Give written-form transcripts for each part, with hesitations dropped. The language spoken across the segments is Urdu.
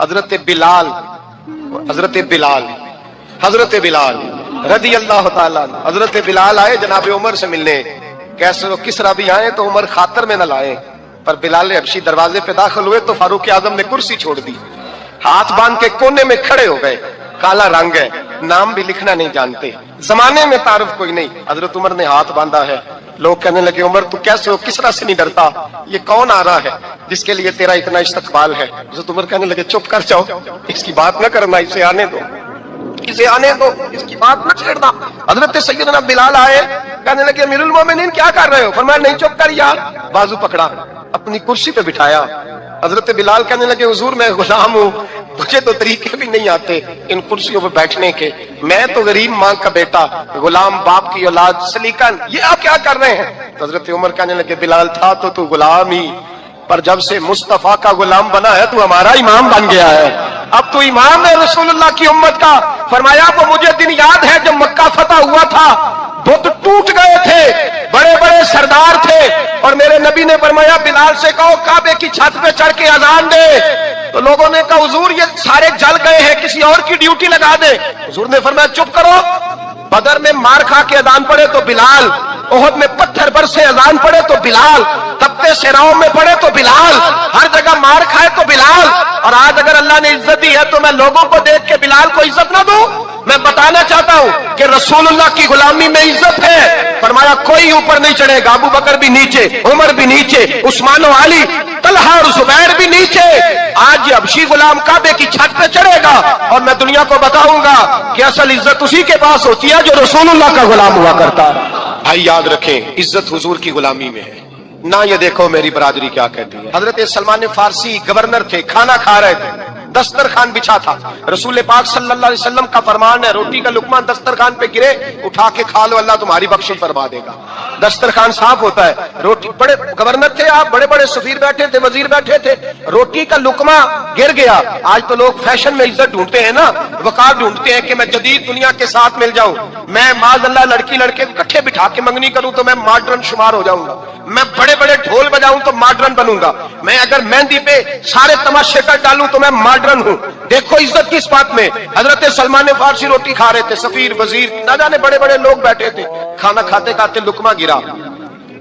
حضرت بلال رضی اللہ تعالیٰ عنہ، حضرت بلال آئے جناب عمر سے ملنے، کیسے وہ کسرا بھی آئے تو عمر خاطر میں نہ لائے، پر بلال حبشی دروازے پہ داخل ہوئے تو فاروق اعظم نے کرسی چھوڑ دی، ہاتھ باندھ کے کونے میں کھڑے ہو گئے، کالا رنگ ہے، نام بھی لکھنا نہیں جانتے، زمانے میں تعارف کوئی نہیں، حضرت عمر نے ہاتھ باندھا ہے، لوگ کہنے لگے عمر تو کیسے ہو، کسرا سے نہیں ڈرتا، یہ کون آ رہا ہے جس کے لیے تیرا اتنا استقبال ہے؟ حضرت عمر کہنے لگے چپ کر جاؤ، اس کی بات نہ کرنا، اسے آنے دو، اسے آنے دو، اس کی بات نہ چھیڑنا۔ حضرت سیدنا بلال آئے، کہنے لگے امیر المومنین کیا کر رہے ہو؟ فرمایا نہیں چپ کر یار، بازو پکڑا، اپنی کرسی پہ بٹھایا۔ حضرت بلال کہنے لگے حضور میں غلام ہوں، مجھے تو طریقے بھی نہیں آتے ان کرسیوں پہ بیٹھنے کے، میں تو غریب ماں کا بیٹا، غلام باپ کی اولاد، سلیقن، یہ آپ کیا کر رہے ہیں؟ حضرت عمر کہنے لگے بلال تھا تو غلام ہی، پر جب سے مصطفیٰ کا غلام بنا ہے تو ہمارا امام بن گیا ہے، اب تو امام ہے رسول اللہ کی امت کا۔ فرمایا وہ مجھے دن یاد ہے جب مکہ فتح ہوا تھا، بت ٹوٹ گئے تھے، بڑے بڑے سردار تھے، اور میرے نبی نے فرمایا بلال سے کہو کعبے کی چھت پہ چڑھ کے اذان دے، تو لوگوں نے کہا حضور یہ سارے جل گئے ہیں، کسی اور کی ڈیوٹی لگا دے۔ حضور نے فرمایا چپ کرو، بدر میں مار کھا کے اذان پڑے تو بلال، احد میں پتھر برسے اذان پڑے تو بلال، تپتے صحراؤں میں پڑے تو بلال، ہر جگہ مار کھائے تو بلال، اور آج اگر اللہ نے عزت دی ہے تو میں لوگوں کو دیکھ کے بلال کو عزت نہ دوں؟ میں بتانا چاہتا ہوں کہ رسول اللہ کی غلامی میں عزت ہے۔ فرمایا کوئی اوپر نہیں چڑھے گا، ابو بکر بھی نیچے، عمر بھی نیچے، عثمان و علی، طلحہ اور زبیر بھی نیچے۔ آج یہ حبشی غلام کعبے کی چھت پہ چڑھے گا اور میں دنیا کو بتاؤں گا کہ اصل عزت اسی کے پاس ہوتی ہے جو رسول اللہ کا غلام ہوا کرتا ہے۔ بھائی یاد رکھیں عزت حضور کی غلامی میں ہے، نہ یہ دیکھو میری برادری کیا کہتی ہے۔ حضرت سلمان فارسی گورنر تھے، کھانا کھا رہے تھے، دسترخوان بچھا تھا، رسول پاک صلی اللہ علیہ وسلم کا فرمان ہے روٹی کا لقمہ دسترخوان پہ گرے اٹھا کے کھا لو، اللہ تمہاری بخشش فرما دے گا۔ دسترخوان صاف ہوتا ہے، روٹی، بڑے گورنر تھے آپ، بڑے بڑے سفیر بیٹھے تھے، وزیر بیٹھے تھے، روٹی کا لقمہ گر گیا۔ آج تو لوگ فیشن میں عزت ڈھونڈتے ہیں نا، وقار ڈھونڈتے ہیں کہ میں جدید دنیا کے ساتھ مل جاؤں، میں معاذ اللہ لڑکی لڑکے اکٹھے بٹھا کے منگنی کروں تو میں ماڈرن شمار ہو جاؤں گا، میں بڑے بڑے ڈھول بجاؤں تو ماڈرن بنوں گا، میں اگر مہندی پہ سارے تماشے کر ڈالوں تو میں ماڈرن ہوں۔ دیکھو عزت کس بات میں۔ حضرت سلمان فارسی روٹی کھا رہے تھے، سفیر وزیر نہ جانے بڑے بڑے لوگ بیٹھے تھے، کھانا کھاتے کھاتے لقمہ گرا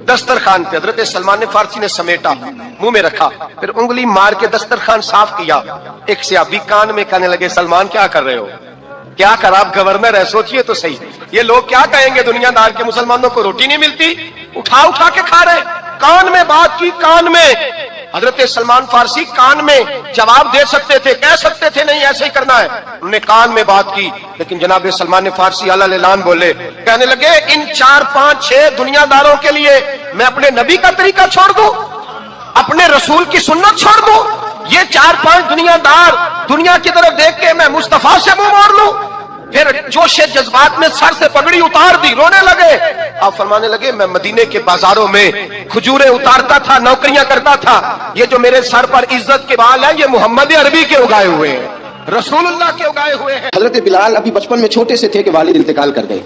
دسترخوان پہ، حضرت سلمان فارسی نے سمیٹا، منہ میں رکھا، پھر انگلی مار کے دسترخوان صاف کیا۔ ایک صحابی کان میں کہنے لگے سلمان کیا کر رہے ہو؟ کیا کر، آپ گورنر ہے، سوچئے تو صحیح، یہ لوگ کیا کہیں گے دنیا دار کے مسلمانوں کو روٹی نہیں ملتی، اٹھا اٹھا کے کھا رہے۔ کان میں بات کی، کان میں۔ حضرت سلمان فارسی کان میں جواب دے سکتے تھے، کہہ سکتے تھے نہیں ایسے ہی کرنا ہے، انہوں نے کان میں بات کی، لیکن جناب سلمان فارسی اعلیٰ اعلان بولے، کہنے لگے ان 4 5 6 دنیا داروں کے لیے میں اپنے نبی کا طریقہ چھوڑ دوں، اپنے رسول کی سنت چھوڑ دوں؟ یہ 4 5 دنیا دار دنیا کی طرف دیکھ کے میں مصطفیٰ سے منہ موڑ لوں؟ پھر جوش جذبات میں سر سے پگڑی اتار دی، رونے لگے۔ آپ فرمانے لگے میں مدینے کے بازاروں میں کھجوریں اتارتا تھا، نوکریاں کرتا تھا، یہ جو میرے سر پر عزت کے بال ہیں یہ محمد عربی کے اگائے ہوئے ہیں، رسول اللہ کے اگائے ہوئے ہیں۔ حضرت بلال ابھی بچپن میں چھوٹے سے تھے کہ والد انتقال کر گئے،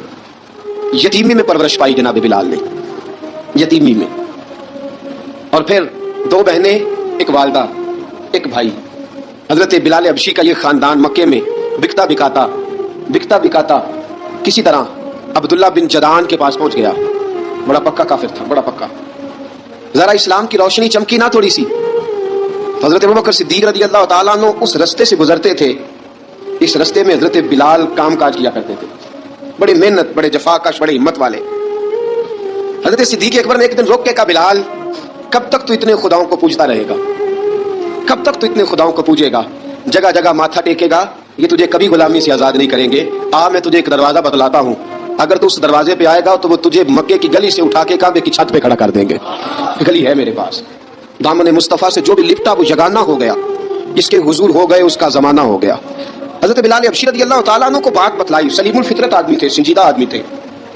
یتیمی میں پرورش پائی جناب بلال نے، یتیمی میں، اور پھر 2 بہنیں، ایک والدہ، ایک بھائی۔ حضرت بلال حبشی کا یہ خاندان مکے میں بکتا بکاتا کسی طرح عبداللہ بن جدعان کے پاس پہنچ گیا، بڑا پکا کافر تھا، بڑا پکا، ذرا اسلام کی روشنی چمکی نہ تھوڑی سی، حضرت ابوبکر صدیق رضی اللہ تعالیٰ عنہ اس رستے سے گزرتے تھے، اس رستے میں حضرت بلال کام کاج کیا کرتے تھے، بڑے محنت، بڑے جفاکش، بڑے ہمت والے۔ حضرت صدیق اکبر نے ایک دن روک کے کہا بلال کب تک تو اتنے خداؤں کو پوجتا رہے گا، کب تک تو اتنے خداؤں کو پوجے گا، جگہ جگہ ماتھا ٹیکے گا، یہ تجھے کبھی غلامی سے آزاد نہیں کریں گے۔ میں تجھے ایک دروازہ بتلاتا ہوں، اگر تو اس دروازے پہ آئے گا تو وہ تجھے مکے کی گلی سے اٹھا کے کعبے کی چھت پہ کھڑا کر دیں گے، گلی ہے میرے پاس۔ دامن مصطفیٰ سے جو بھی لپٹا وہ جگانا ہو گیا، جس کے حضور ہو گئے اس کا زمانہ ہو گیا۔ حضرت بلال حبشی رضی اللہ تعالیٰ عنہ کو بات بتلائی، سلیم الفطرت آدمی تھے، سنجیدہ آدمی تھے،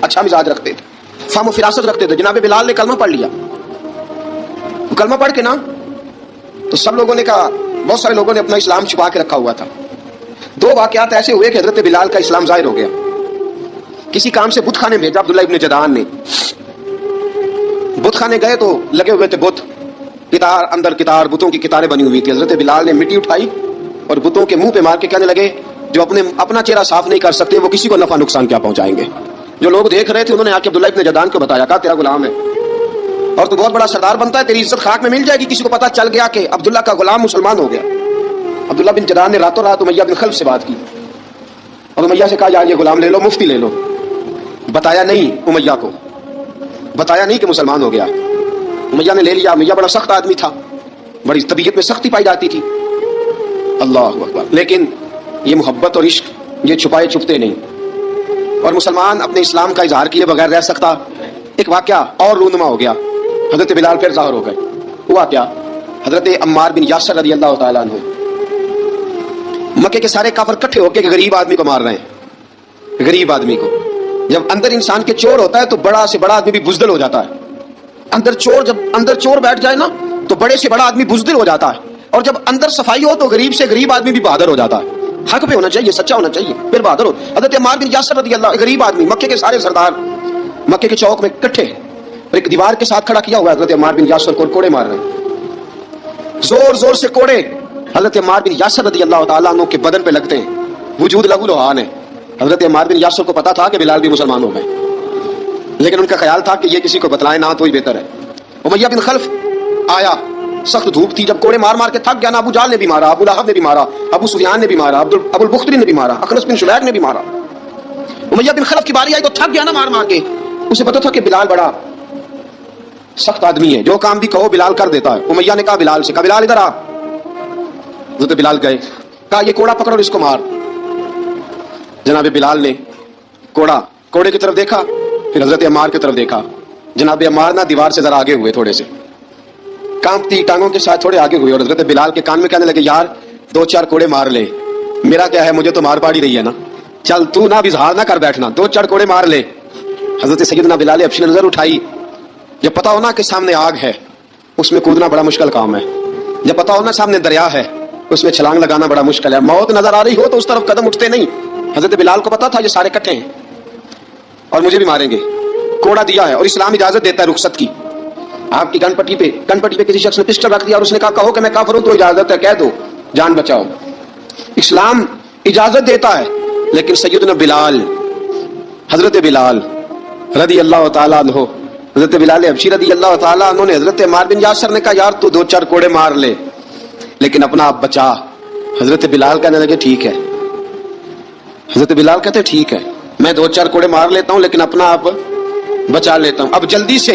اچھا مزاج رکھتے تھے، فہم و فراست رکھتے تھے۔ جناب بلال نے کلمہ پڑھ لیا، کلمہ پڑھ کے نا تو سب لوگوں نے کہا، بہت سارے لوگوں نے اپنا اسلام چھپا کے رکھا ہوا تھا۔ 2 واقعات ایسے ہوئے کہ حضرت بلال کا اسلام ظاہر ہو گیا۔ کسی کام سے بت خانے بھیجا عبداللہ ابن جدعان نے، بت خانے گئے تو لگے ہوئے تھے بت، کتار اندر کتار، بتوں کی کتاریں بنی ہوئی تھی۔ حضرت بلال نے مٹی اٹھائی اور بتوں کے منہ پہ مار کے کہنے لگے جو اپنا چہرہ صاف نہیں کر سکتے وہ کسی کو نفع نقصان کیا پہنچائیں گے. جو لوگ دیکھ رہے تھے انہوں نے آ کے عبداللہ ابن جدعان کو بتایا، کہا تیرا غلام ہے اور تو بہت بڑا سردار بنتا ہے، تیری عزت خاک میں مل جائے گی. کسی کو پتا چل گیا کہ عبداللہ کا غلام مسلمان ہو گیا. عبداللہ بن جدعان نے راتوں رات امیہ بن خلف سے بات کی اور امیہ سے کہا یار یہ غلام لے لو، مفتی لے لو. بتایا نہیں امیہ کو، بتایا نہیں کہ مسلمان ہو گیا. امیہ نے لے لیا. امیہ بڑا سخت آدمی تھا، بڑی طبیعت میں سختی پائی جاتی تھی. اللہ اکبر. لیکن یہ محبت اور عشق یہ چھپائے چھپتے نہیں، اور مسلمان اپنے اسلام کا اظہار کیے بغیر رہ سکتا. ایک واقعہ اور رونما ہو گیا. حضرت بلال پھر ظاہر ہو گئے. ہوا کیا؟ حضرت عمار بن یاسر رضی اللہ تعالیٰ عنہ، مکے کے سارے کافر اکٹھے ہو کے غریب آدمی کو مار رہے ہیں. غریب آدمی کو، جب اندر انسان کے چور ہوتا ہے تو بڑا سے بڑا آدمی بھی بزدل ہو جاتا ہے. جب اندر چور بیٹھ جائے نا تو بڑے سے بڑا آدمی بزدل ہو جاتا ہے، اور جب اندر صفائی ہو تو غریب سے غریب آدمی بھی بہادر ہو جاتا ہے. حق پہ ہونا چاہیے، سچا ہونا چاہیے، پھر بہادر ہو. حضرت عمار بن یاسر رضی اللہ، غریب آدمی، مکے کے سارے سردار مکے کے چوک میں اکٹھے اور ایک دیوار کے ساتھ کھڑا کیا ہوا ہے. حضرت عمار بن یاسر کو کوڑے مار رہے ہیں، زور زور سے کوڑے. حضرت عمار بن یاسر رضی اللہ تعالیٰ عنہ کے بدن پہ لگتے ہیں، وجود لہو لہان ہے. حضرت عمار بن یاسر کو پتا تھا کہ بلال بھی مسلمان ہو گئے، لیکن ان کا خیال تھا کہ یہ کسی کو بتلائے نہ تو ہی بہتر ہے. امیہ بن خلف آیا، سخت دھوپ تھی. جب کوڑے مار مار کے تھک گیا نا، ابو جہل نے بھی مارا، ابو لہب نے بھی مارا، ابو سفیان نے بھی مارا، ابو البختری نے بھی مارا، اخنس بن شلیک نے بھی مارا. امیہ بن خلف کی باری آئی تو تھک گیا نا مار مار کے. اسے پتا تھا کہ بلال بڑا سخت آدمی ہے، جو کام بھی کہو بلال کر دیتا ہے. امیہ نے کہا بلال سے، کہا بلال ادھر آ. حضرت بلال گئے، کہا یہ کوڑا پکڑ اور اس کو مار. جناب بلال نے کوڑے کی طرف دیکھا، پھر حضرت عمار کی طرف دیکھا. جناب عمار نہ دیوار سے ذرا آگے ہوئے، تھوڑے سے کانپتی ٹانگوں کے ساتھ تھوڑے آگے ہوئے، اور حضرت بلال کے کان میں کہنے لگے یار 2-4 کوڑے مار لے. میرا کیا ہے، مجھے تو مار پاڑی رہی ہے نا، چل تو نہ اظہار نہ کر بیٹھنا، 2-4 کوڑے مار لے. حضرت سیدنا بلال حبشی نے نظر اٹھائی. جب پتا ہونا کہ سامنے آگ ہے اس میں کودنا بڑا مشکل کام ہے. جب پتا ہونا سامنے دریا ہے اس میں چھلانگ لگانا بڑا مشکل ہے. موت نظر آ رہی ہو تو اس طرف قدم اٹھتے نہیں. حضرت بلال کو پتا تھا یہ سارے کٹھے ہیں اور مجھے بھی ماریں گے. کوڑا دیا ہے اور اسلام اجازت دیتا ہے رخصت کی. آپ کی گن پٹی پہ کسی شخص نے پسٹل رکھ دیا اور اس نے کہا کہو کہ میں کافر ہوں تو اجازت ہے، کہہ دو، جان بچاؤ. اسلام اجازت دیتا ہے. لیکن سیدنا بلال، حضرت بلال رضی اللہ تعالیٰ عنہ، حضرت بلال حبشی رضی اللہ تعالیٰ عنہ نے حضرت عمار بن یاسر نے کہا یار تو 2-4 کوڑے مار لے لیکن اپنا آپ بچا. حضرت بلال کہنے لگے ٹھیک ہے. حضرت بلال کہتے ٹھیک ہے، میں 2-4 کوڑے مار لیتا ہوں لیکن اپنا آپ بچا لیتا ہوں. اب جلدی سے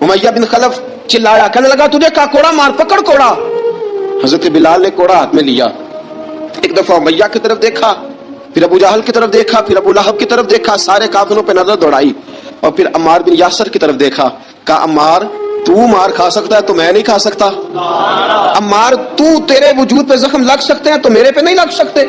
امیہ بن خلف چلایا، کہنے لگا تجھے کہا کوڑا مار، پکڑ کوڑا. حضرت بلال نے کوڑا ہاتھ میں لیا، ایک دفعہ امیہ کی طرف دیکھا، پھر ابو جہل کی طرف دیکھا، پھر ابو لہب کی طرف دیکھا، سارے کافروں پہ نظر دوڑائی، اور پھر عمار بن یاسر کی طرف دیکھا. کہا عمار تو مار کھا سکتا ہے تو میں نہیں کھا سکتا. عمار تیرے وجود پہ زخم لگ سکتے ہیں تو میرے پہ نہیں لگ سکتے.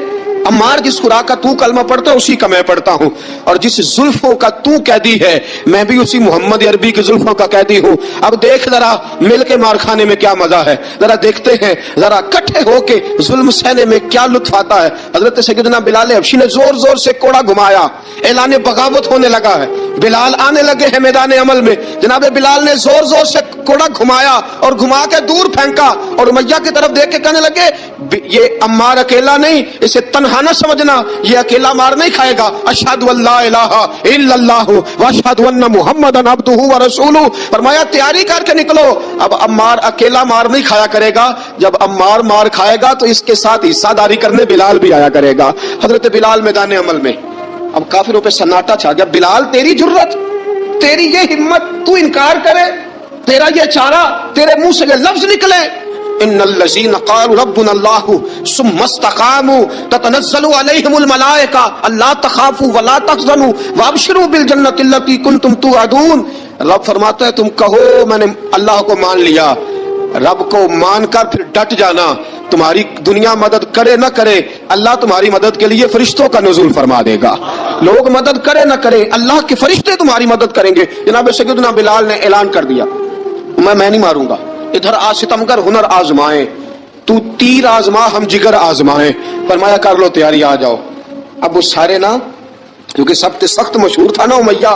عمار جس خوراک کا تو کلمہ پڑھتا ہے اسی کا میں پڑھتا ہوں، اور جس زلفوں کا تو قیدی ہے میں بھی اسی محمد عربی کی زلفوں کا قیدی ہوں. اب دیکھ ذرا مل کے مار کھانے میں کیا مزہ ہے، ذرا دیکھتے ہیں، ذرا اکٹھے ہو کے ظلم سہنے میں کیا لطف آتا ہے. حضرت سیدنا بلال حبشی نے زور زور سے کوڑا گھمایا، اعلان بغاوت ہونے لگا ہے. بلال آنے لگے ہیں میدان عمل میں. جناب بلال نے زور زور سے کوڑا گھمایا اور گھما کے دور پھینکا اور امیہ کی طرف دیکھ کے کہنے لگے یہ عمار اکیلا نہیں، اسے تنہا نہ سمجھنا، یہ اکیلا مار نہیں کھائے گا. اشہد ان لا الہ الا اللہ واشہد ان محمدن عبدہ ورسولہ. فرمایا تیاری کر کے نکلو. اب عمار اکیلا مار نہیں کھایا کرے گا، جب عمار مار کھائے گا تو اس کے ساتھ حصہ داری کرنے بلال بھی آیا کرے گا. حضرت بلال میدان عمل میں. اب کافروں پہ سناٹا چھا گیا. بلال تیری جرت، تیری یہ ہمت، تو انکار کرے، تیرا یہ چارہ، تیرے منہ سے یہ لفظ نکلے ان الذين قالوا ربنا الله ثم استقاموا تتنزل عليهم الملائكه الا تخافوا ولا تحزنوا وابشروا بالجنه التي كنتم توعدون. رب فرماتا ہے تم کہو میں نے اللہ کو مان لیا. رب کو مان کر پھر ڈٹ جانا. تمہاری دنیا مدد کرے نہ کرے، اللہ تمہاری مدد کے لیے فرشتوں کا نزول فرما دے گا. لوگ مدد کرے نہ کرے، اللہ کے فرشتے تمہاری مدد کریں گے. جناب سیدنا بلال نے اعلان کر دیا میں نہیں ماروں گا. ادھر ستمگر ہنر آزمائیں، تو تیر آزما ہم جگر آزمائیں. فرمایا کر لو تیاری، آ جاؤ. اب وہ سارے نا، کیونکہ سب سے سخت مشہور تھا نا امیہ،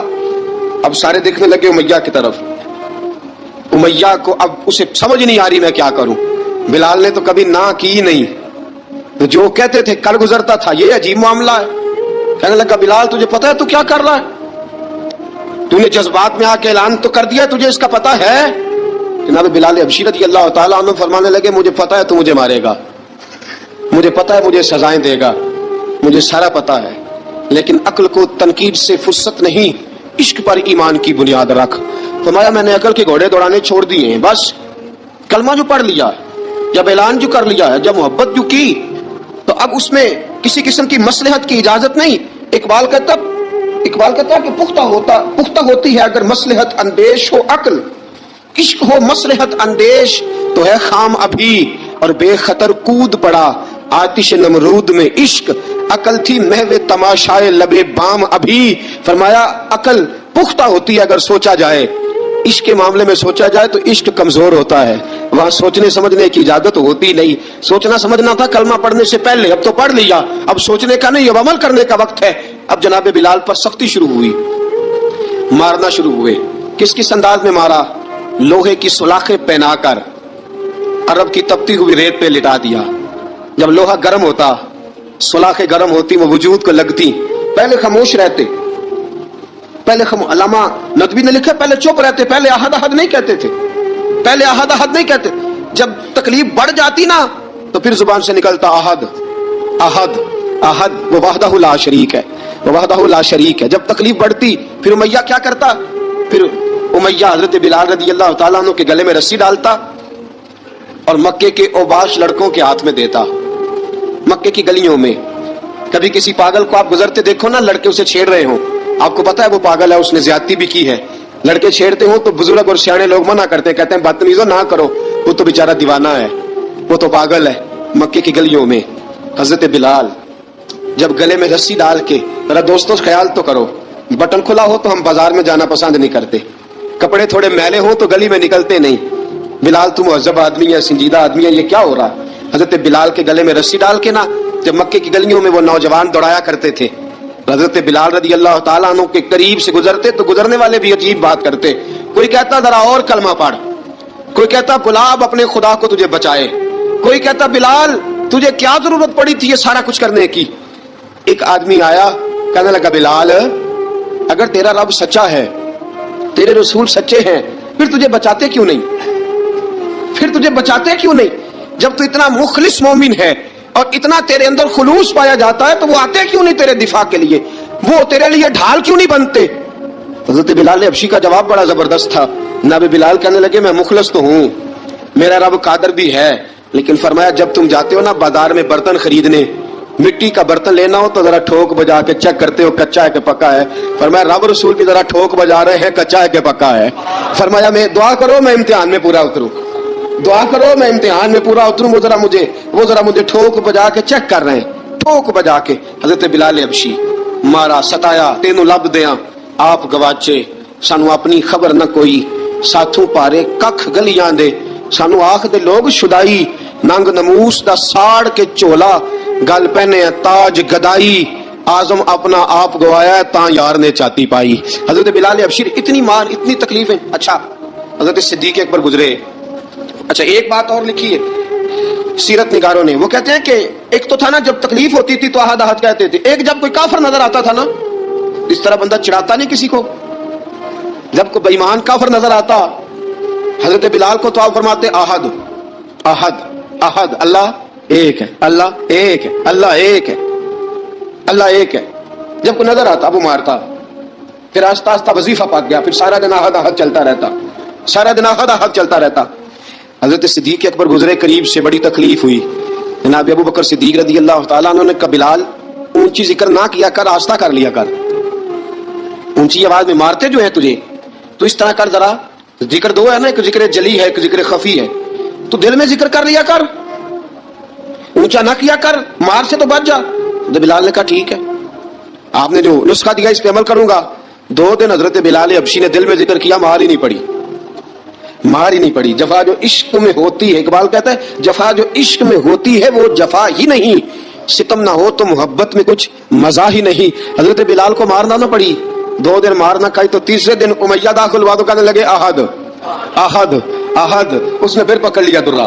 اب سارے دیکھنے لگے امیہ کی طرف. امیہ کو اب اسے سمجھ نہیں آ رہی میں کیا کروں. بلال نے تو کبھی نہ کی نہیں، تو جو کہتے تھے کل گزرتا تھا یہ عجیب معاملہ ہے. کہنے لگا بلال تجھے پتا ہے تو کیا کر رہا ہے؟ تو نے جذبات میں آ کے اعلان تو کر دیا, تجھے اس کا پتا ہے؟ جناب بلال حبشی رضی اللہ تعالیٰ عنہ فرمانے لگے مجھے پتا ہے تو مجھے مارے گا, مجھے پتا ہے مجھے سزائیں دے گا, مجھے سارا پتا ہے, لیکن عقل کو تنقید سے فرصت نہیں, عشق پر ایمان کی بنیاد رکھ. فرمایا میں نے عقل کے گھوڑے دوڑانے چھوڑ دیے ہیں, بس کلمہ جو پڑھ لیا, جب اعلان جو کر لیا ہے, جب محبت جو کی, تو اب اس میں کسی قسم کی مصلحت کی اجازت نہیں. اقبال کہتا کہ پختہ ہوتی ہے اگر مصلحت اندیش ہو عقل, عشق ہو مصلحت اندیش تو ہے خام ابھی, اور بے خطر کود پڑا آتش نمرود میں عشق, عقل تھی محو تماشائے لبے بام ابھی. فرمایا عقل پختہ ہوتی ہے اگر سوچا جائے, عشق کے معاملے میں سوچا جائے تو عشق کمزور ہوتا ہے, وہاں سوچنے سمجھنے کی اجازت ہوتی نہیں. سوچنا سمجھنا تھا کلمہ پڑھنے سے پہلے, اب تو پڑھ لیا, اب سوچنے کا نہیں, اب عمل کرنے کا وقت ہے. اب جناب بلال پر سختی شروع ہوئی, مارنا شروع ہوئے. کس انداز میں مارا؟ لوہے کی سلاخیں پہنا کر عرب کی تپتی ہوئی ریت پہ لٹا دیا. جب لوہا گرم ہوتا, سلاخیں گرم ہوتی, وہ وجود کو لگتی, پہلے خاموش رہتے, پہلے علامہ ندوی نے لکھا پہلے چپ رہتے, پہلے احد احد نہیں کہتے تھے, پہلے احد احد نہیں کہتے. جب تکلیف بڑھ جاتی نا تو پھر زبان سے نکلتا احد احد احد, وہ وحدہ لا شریک ہے, وہ وحدہ لا شریک ہے. جب تکلیف بڑھتی پھر امیہ کیا کرتا, پھر امیہ حضرت بلال رضی اللہ تعالیٰ عنہ کے گلے میں رسی ڈالتا اور مکے کے اوباش لڑکوں کے ہاتھ میں دیتا. مکے کی گلیوں میں کبھی کسی پاگل کو آپ گزرتے دیکھو نا, لڑکے اسے چھیڑ رہے ہوں, آپ کو پتا ہے وہ پاگل ہے, اس نے زیادتی بھی کی ہے, لڑکے چھیڑتے ہوں تو بزرگ اور سیانے لوگ منع کرتے ہیں, کہتے ہیں بدتمیزوں نہ کرو, وہ تو بیچارہ دیوانہ ہے, وہ تو پاگل ہے. مکے کی گلیوں میں حضرت بلال جب گلے میں رسی ڈال کے, ذرا دوستوں خیال تو کرو, بٹن کھلا ہو تو ہم بازار میں جانا پسند نہیں کرتے, کپڑے تھوڑے میلے ہوں تو گلی میں نکلتے نہیں. بلال تو مہذب آدمی ہے, سنجیدہ آدمی ہے, یہ کیا ہو رہا ہے؟ حضرت بلال کے گلے میں رسی ڈال کے نا, جب مکے کی گلیوں میں وہ نوجوان دوڑایا کرتے تھے, حضرت بلال رضی اللہ تعالیٰ عنہ کے قریب سے گزرتے تو گزرنے والے بھی عجیب بات کرتے. کوئی کہتا ذرا اور کلمہ پڑھ, کوئی کہتا گلاب اپنے خدا کو تجھے بچائے, کوئی کہتا بلال تجھے کیا ضرورت پڑی تھی یہ سارا کچھ کرنے کی. ایک آدمی آیا, کہنے لگا بلال اگر تیرا رب سچا ہے, تیرے رسول سچے ہیں, پھر تجھے بچاتے کیوں نہیں, پھر تجھے بچاتے کیوں نہیں؟ جب تو اتنا مخلص مومن ہے اور اتنا تیرے اندر خلوص پایا جاتا ہے تو وہ آتے کیوں نہیں تیرے دفاع کے لیے, وہ تیرے لیے ڈھال کیوں نہیں بنتے؟ حضرت بلال حبشی کا جواب بڑا زبردست تھا. نبی بلال کہنے لگے میں مخلص تو ہوں, میرا رب قادر بھی ہے, لیکن فرمایا جب تم جاتے ہو نا بازار میں برتن خریدنے, مٹی کا برتن لینا ہو تو ذرا ٹھوک بجا کے چیک کرتے ہو کچا ہے کہ پکا ہے. فرمایا رب رسول بھی ذرا ٹھوک بجا رہے ہیں کچا ہے کہ پکا ہے. فرمایا میں دعا کرو میں امتحان میں پورا اتروں, دعا کرو میں امتحان میں پورا اتروں, وہ ذرا مجھے ٹھوک بجا کے چیک کر رہے ہیں, ٹھوک بجا کے. حضرت بلال حبشی مارا ستایا تینوں لب دیاں آپ گواچے, سانو اپنی خبر نہ کوئی, ساتھوں پارے ککھ گلیاں دے, سانو آخ دے لوگ شدائی, ننگ نموس دا ساڑ کے چولا, گل پہنے تاج گدائی, آزم اپنا آپ گوایا تاں یار نے چاتی پائی. حضرت بلال حبشی اتنی مار اتنی تکلیفیں. اچھا حضرت صدیق اکبر گزرے. اچھا ایک بات اور لکھی ہے سیرت نگاروں نے, وہ کہتے ہیں کہ ایک تو تھا نا جب تکلیف ہوتی تھی تو احد احد کہتے تھے, ایک جب کوئی کافر نظر آتا تھا نا, اس طرح بندہ چڑھاتا نہیں کسی کو, جب کوئی بے ایمان کافر نظر آتا حضرت بلال کو تو آپ فرماتے احد احد احد, اللہ ایک ہے, اللہ ایک ہے, اللہ ایک ہے, اللہ ایک ہے. جب کوئی نظر آتا وہ مارتا, پھر آہستہ آہستہ وظیفہ پاک گیا, پھر سارا دن احد احد چلتا رہتا, سارا دن احد احد چلتا رہتا. حضرت صدیق اکبر گزرے قریب سے, بڑی تکلیف ہوئی. جناب ابو بکر صدیق رضی اللہ تعالیٰ عنہ نے کہا بلال اونچی ذکر نہ کیا کر, آہستہ کر لیا کر, اونچی آواز میں مارتے جو ہے تجھے تو اس طرح کر, ذرا ذکر دو ہے نا, ایک ذکر جلی ہے ایک ذکر خفی ہے, تو دل میں ذکر کر لیا کر, اونچا نہ کیا کر, مار سے تو بچ جا. بلال نے کہا ٹھیک ہے, آپ نے جو نسخہ دیا اس پہ عمل کروں گا. 2 دن حضرت بلال حبشی نے دل میں ذکر کیا, مار ہی نہیں پڑی, مار ہی نہیں پڑی. جفا جو عشق میں ہوتی ہے, اقبال کہتا ہے جفا جو عشق میں ہوتی ہے وہ جفا ہی نہیں, ستم نہ ہو تو محبت میں کچھ مزہ ہی نہیں. حضرت بلال کو مارنا نہ پڑی, 2 دن مارنا کھائی, تو تیسرے دن امیہ داخل ہوا تو کہنے لگے احد احد احد, اس نے پھر پکڑ لیا درہ,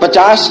50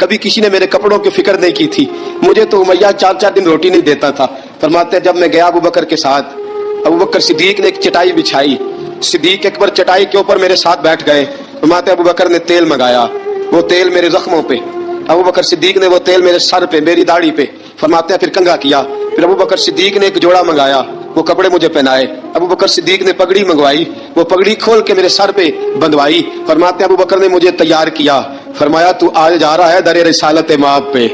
کبھی کسی نے میرے کپڑوں کی فکر نہیں کی تھی. مجھے تو امیہ 4 دن روٹی نہیں دیتا تھا. فرماتے ہیں جب میں گیا ابو بکر کے ساتھ, ابو بکر صدیق نے ایک چٹائی بچھائی, صدیق اکبر چٹائی کے اوپر میرے ساتھ بیٹھ گئے. فرماتے ہیں ابو بکر نے تیل منگایا, وہ تیل میرے زخموں پہ, ابو بکر صدیق نے وہ تیل میرے سر پہ, میری داڑھی پہ, فرماتے ہیں پھر کنگھا کیا. پھر ابو بکر صدیق نے ایک جوڑا منگایا, وہ کپڑے مجھے پہنائے. ابو بکر صدیق نے پگڑی منگوائی, وہ پگڑی کھول کے میرے سر پہ بندھوائی. فرماتے ہیں ابو بکر نے مجھے تیار کیا, فرمایا تو آج جا رہا ہے در رسالت مآب پہ,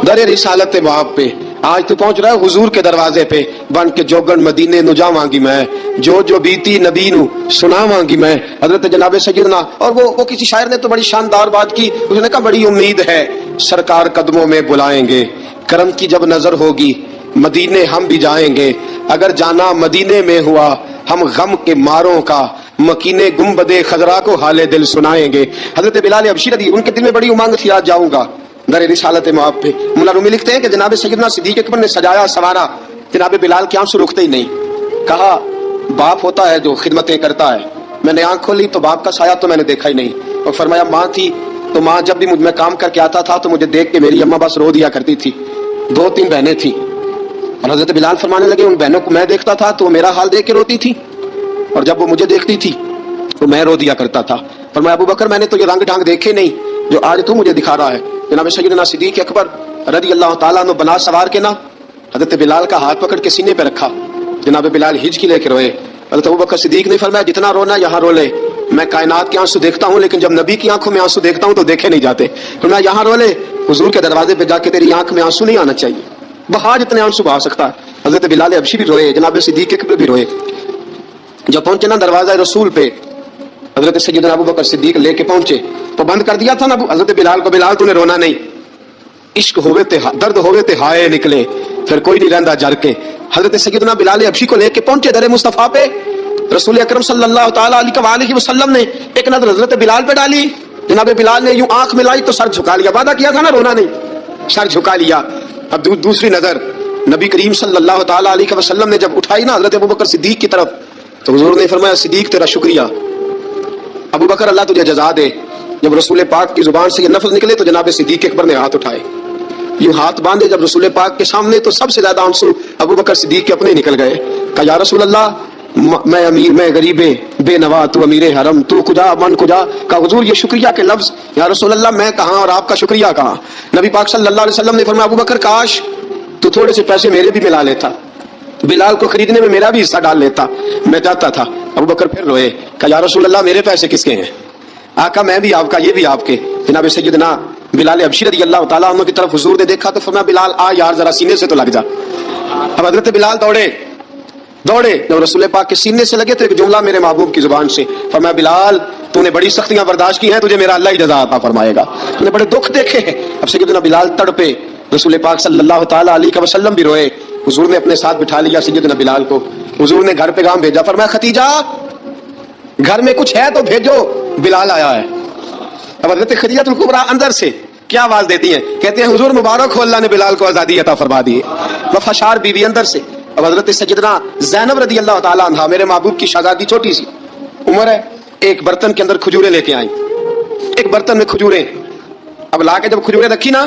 در رسالت مآب پہ. آج تو پہنچ رہا ہے حضور کے دروازے پہ, بن کے جوگن مدینے نو جاواں گی میں, جو بیتی نبی نو سناواں گی میں. حضرت جناب سیدنا, اور وہ کسی شاعر نے تو بڑی شاندار بات کی, اس نے کہا بڑی امید ہے سرکار قدموں میں بلائیں گے, کرم کی جب نظر ہوگی مدینے ہم بھی جائیں گے. اگر جانا مدینے میں ہوا ہم غم کے ماروں کا, مکینے گنبد خضرا کو حال دل سنائیں گے. حضرت بلال حبشی رضی, ان کے دل میں بڑی امنگ تھی آج جاؤں گا در رسالت مآب پہ. مولا رومی لکھتے ہیں کہ جناب سیدنا صدیق اکبر نے سجایا سوارا, جناب بلال کے آنسو رکتے ہی نہیں. کہا باپ ہوتا ہے جو خدمتیں کرتا ہے. میں نے آنکھ کھولی تو باپ کا سایہ تو میں نے دیکھا ہی نہیں. اور فرمایا ماں تھی تو ماں جب بھی میں کام کر کے آتا تھا تو مجھے دیکھ کے میری اماں بس رو دیا کرتی تھی. 2-3 بہنیں تھیں, اور حضرت بلال فرمانے لگے ان بہنوں کو میں دیکھتا تھا تو میرا حال دیکھ کے روتی تھی, اور جب وہ مجھے دیکھتی تھی تو میں رو دیا کرتا تھا. فرمایا ابو بکر میں نے تو یہ رنگ ڈھنگ دیکھے نہیں جو آج تو مجھے دکھا رہا ہے. جناب سیدنا صدیق اکبر رضی اللہ تعالیٰ عنہ بنا سوار کے نا حضرت بلال کا ہاتھ پکڑ کے سینے پہ رکھا. جناب بلال ہج کی لے کے روئے. حضرت ابو بکر صدیق نے فرمایا جتنا رونا یہاں رو لے, میں کائنات کے آنسو دیکھتا ہوں لیکن جب نبی کی آنکھوں میں آنسو دیکھتا ہوں تو دیکھے نہیں جاتے. فرمایا یہاں رو لے, حضور کے دروازے پہ جا کے تیری آنکھ میں آنسو نہیں آنا چاہیے, بہا جتنے آنسو بہا سکتا ہے. حضرت بلال حبشی بھی روئے, جناب صدیق اکبر بھی روئے. جب پہنچے نا دروازہ رسول پہ, حضرت سیدنا ابو بکر صدیق لے کے پہنچے تو بند کر دیا تھا نا حضرت بلال کو, بلال تو نے رونا نہیں, عشق ہوئے تے درد ہوئے تے ہائے نکلے, پھر کوئی نہیں رہندا جر کے. حضرت سیدنا بلال حبشی کو لے کے پہنچے در مصطفیٰ پہ. رسول اکرم صلی اللہ تعالیٰ علیہ وسلم نے ایک نظر حضرت بلال پہ ڈالی. جناب بلال نے یوں آنکھ ملائی تو سر جھکا لیا, وعدہ کیا تھا نا رونا نہیں, سر جھکا لیا. اب دوسری نظر نبی کریم صلی اللہ تعالیٰ علیہ وسلم نے جب اٹھائی نا حضرت ابو بکر صدیق کی طرف, تو حضور نے فرمایا صدیق تیرا شکریہ, ابو بکر اللہ تجھے جزا دے. جب رسول پاک کی زبان سے یہ لفظ نکلے تو جناب صدیق اکبر نے ہاتھ اٹھائے, یوں ہاتھ باندھے جب رسول پاک کے سامنے تو سب سے زیادہ آنسو ابو بکر صدیق کے اپنے نکل گئے. کہا یا رسول اللہ میں امیر, میں غریب بے نوا, تو امیر حرم, تو کجا من کجا. کہا حضور یہ شکریہ کے لفظ, یا رسول اللہ میں کہاں اور آپ کا شکریہ کہاں. نبی پاک صلی اللہ علیہ وسلم نے فرمایا ابو بکر کاش تو تھوڑے سے پیسے میرے بھی ملا لیتا, بلال کو خریدنے میں میرا بھی حصہ ڈال لیتا, میں چاہتا تھا. ابو بکر پھر روئے. کہا یا رسول اللہ میرے پیسے کس کے ہیں. آقا میں بھی آپ کا, یہ بھی آپ کے. جناب سیدنا بلال حبشی رضی اللہ تعالیٰ عنہ کی طرف حضور نے دیکھا تو فرمایا بلال آ یار ذرا سینے سے تو لگ جا. اب حضرت بلال دوڑے, جب رسول پاک کے سینے سے لگے تو ایک جملہ میرے محبوب کی زبان سے, فرمایا بلال تو نے بڑی سختیاں برداشت کی ہیں, تجھے میرا اللہ ہی جزا عطا فرمائے گا, تو نے بڑے دکھ دیکھے ہیں. اب سیدنا بلال تڑپے, رسول پاک صلی اللہ تعالیٰ علیہ وسلم بھی روئے. حضور نے اپنے ساتھ بٹھا لیا سیدنا بلال کو. حضور نے گھر پیغام بھیجا, فرمایا ختیجہ گھر میں کچھ ہے تو بھیجو, بلال آیا ہے. اب حضرت خدیجہ الکبریٰ اندر سے کیا آواز دیتی ہیں, کہتے ہیں حضور مبارک ہو, اللہ نے بلال کو آزادی عطا فرما دی. وفاشار بیوی اندر سے. اب حضرت سیدنا زینب رضی اللہ تعالیٰ عنہا میرے محبوب کی شہزادی, چھوٹی سی عمر ہے, ایک برتن کے اندر کھجوریں لے کے آئیں, ایک برتن میں کھجوریں. اب لا کے جب کھجوریں رکھی نا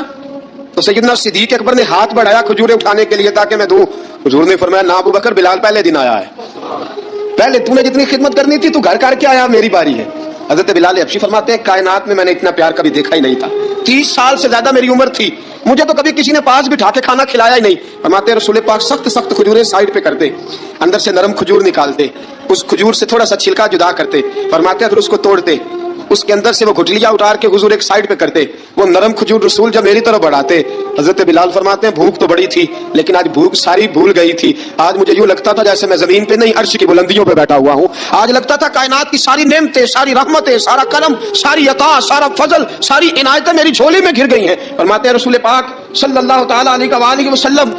تو سیدنا صدیق اکبر نے ہاتھ بڑھایا کھجوریں اٹھانے کے لیے تاکہ میں دوں. حضور نے فرمایا نہ ابو بکر, بلال پہلے دن آیا ہے, پہلے تو نے جتنی خدمت کرنی تھی تو گھر کر کے آیا, میری باری ہے. حضرت بلال حبشی فرماتے ہیں کائنات میں نے اتنا پیار کبھی دیکھا ہی نہیں تھا. 30 سال سے زیادہ میری عمر تھی, مجھے تو کبھی کسی نے پاس بٹھا کے کھانا کھلایا ہی نہیں. فرماتے ہیں رسول پاک سخت کھجوریں سائڈ پہ کرتے, اندر سے نرم کھجور نکالتے, اس کھجور سے تھوڑا سا چھلکا جدا کرتے, فرماتے ہیں پھر اس کو توڑتے, اس کے اندر سے وہ گھٹلیاں اتار کے حضور ایک سائڈ پہ کرتے, وہ نرم کھجور رسول جب میری طرف بڑھاتے. حضرت بلال فرماتے ہیں بھوک تو بڑی تھی لیکن آج بھوک ساری بھول گئی تھی. آج مجھے یوں لگتا تھا جیسے میں زمین پہ نہیں عرش کی بلندیوں پہ بیٹھا ہوا ہوں. آج لگتا تھا کائنات کی ساری نعمتیں, ساری رحمتیں, سارا کرم, ساری عطا, سارا فضل, ساری عنایتیں میری جھولی میں گر گئی ہیں. فرماتے ہیں رسول پاک صلی اللہ تعالیٰ علیہ وسلم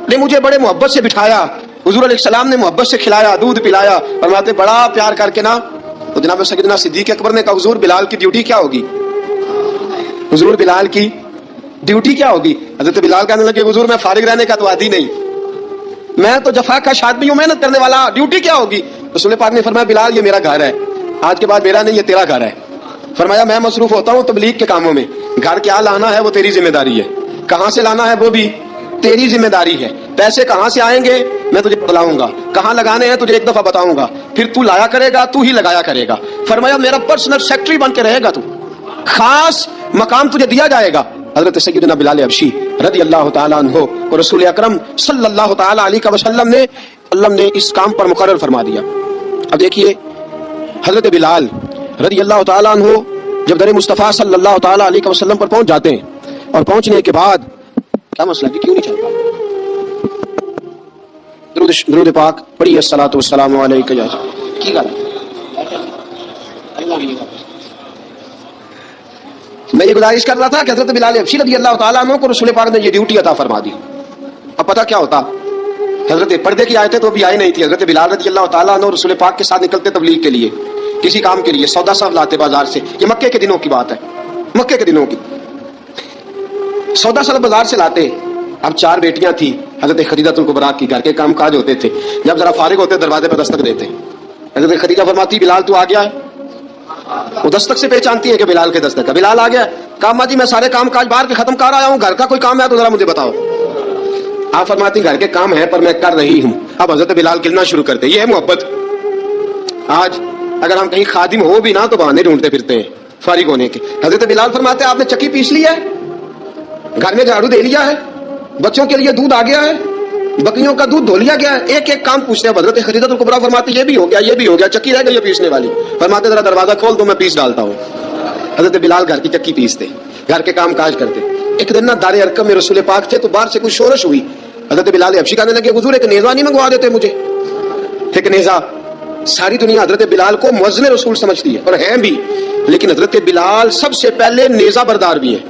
نے مجھے بڑے محبت سے بٹھایا, حضور علیہ السلام نے محبت سے کھلایا, دودھ پلایا. فرماتے بڑا پیار کر کے نا تو جناب سیدنا صدیق اکبر نے کہا حضور بلال کی ڈیوٹی کیا ہوگی, حضور بلال کی ڈیوٹی کیا ہوگی. حضرت بلال کہنے لگے حضور میں فارغ رہنے کا تو عادی نہیں, میں تو جفا کا آدمی ہوں, محنت کرنے والا, ڈیوٹی کیا ہوگی. رسول پاک نے فرمایا بلال یہ میرا گھر ہے, آج کے بعد میرا نہیں یہ تیرا گھر ہے, فرمایا میں مصروف ہوتا ہوں تبلیغ کے کاموں میں، گھر کیا لانا ہے وہ تیری ذمہ داری ہے، کہاں سے لانا ہے وہ بھی تیری ذمہ داری ہے، پیسے کہاں سے آئیں گے میں تجھے بتلاؤں گا، کہاں لگانے ہیں تجھے ایک دفعہ بتاؤں گا، پھر تو لایا کرے گا، تو ہی لگایا کرے گا۔ فرمایا میرا پرسنل سیکرٹری بن کے رہے گا، تو خاص مقام تجھے دیا جائے گا۔ حضرت سیدنا بلال حبشی رضی اللہ تعالیٰ عنہ کو رسول اکرم صلی اللہ تعالیٰ علیہ وسلم نے اس کام پر مقرر فرما دیا۔ اب دیکھیے حضرت بلال رضی اللہ تعالیٰ عنہ جب در مصطفیٰ صلی اللہ تعالیٰ علیہ وسلم پر پہنچ جاتے ہیں، اور پہنچنے کے بعد کیا مسئلہ ہے کیوں نہیں چل رہا؟ درود پاک پڑھیے، الصلاۃ والسلام علیکہ یا کی گل میں یہ گزارش کر رہا تھا کہ حضرت بلال حبشی رضی اللہ تعالیٰ عنہ کو رسول پاک نے یہ ڈیوٹی عطا فرما دی۔ اب پتہ کیا ہوتا، حضرت پردے کی آیتیں تو ابھی آئی نہیں تھی، حضرت بلال رضی اللہ تعالیٰ عنہ رسول پاک کے ساتھ نکلتے تبلیغ کے لیے، کسی کام کے لیے، سودا صاحب لاتے بازار سے، یہ مکے کے دنوں کی بات ہے، مکے کے دنوں کی سودا صاحب بازار سے لاتے۔ اب 4 بیٹیاں تھیں حضرت خدیجہ الکبریٰ کی، گھر کے کام کاج ہوتے تھے، جب ذرا فارغ ہوتے دروازے پر دستک دیتے، حضرت خدیجہ فرماتی بلال تو آ گیا ہے، وہ دستک سے پہچانتی ہے کہ بلال کے دستک ہے، بلال آ گیا، کہا ماں جی میں سارے کام کاج باہر کے ختم کر آیا ہوں، گھر کا کوئی کام ہے تو ذرا مجھے بتاؤ۔ آپ فرماتی گھر کے کام ہے پر میں کر رہی ہوں۔ اب حضرت بلال گلنا شروع کرتے، یہ ہے محبت۔ آج اگر ہم کہیں خادم ہو بھی نہ تو بہانے ڈھونڈتے پھرتے ہیں فارغ ہونے کے۔ حضرت بلال فرماتے آپ نے چکی پیس لی ہے، گھر میں جھاڑو دے لیا ہے، بچوں کے لیے دودھ آ گیا ہے، بکریوں کا دودھ دھو لیا گیا ہے، ایک ایک کام پوچھتے ہیں۔ حضرت خدیجہ الکبریٰ فرماتے یہ بھی ہو گیا، یہ بھی ہو گیا، چکی رہ گئی ہے پیسنے والی، فرماتے ذرا دروازہ کھول دو میں پیس ڈالتا ہوں۔ حضرت بلال گھر کی چکی پیستے، گھر کے کام کاج کرتے۔ ایک دن نہ دار ارقم میں رسول پاک تھے تو باہر سے کچھ شورش ہوئی، حضرت بلال حبشی کہنے لگے حضور ایک نیزہ نہیں منگوا دیتے مجھے؟ ایک نیزہ، ساری دنیا حضرت بلال کو مؤذن رسول سمجھتی ہے اور ہیں بھی، لیکن حضرت بلال سب سے پہلے نیزہ بردار بھی ہیں،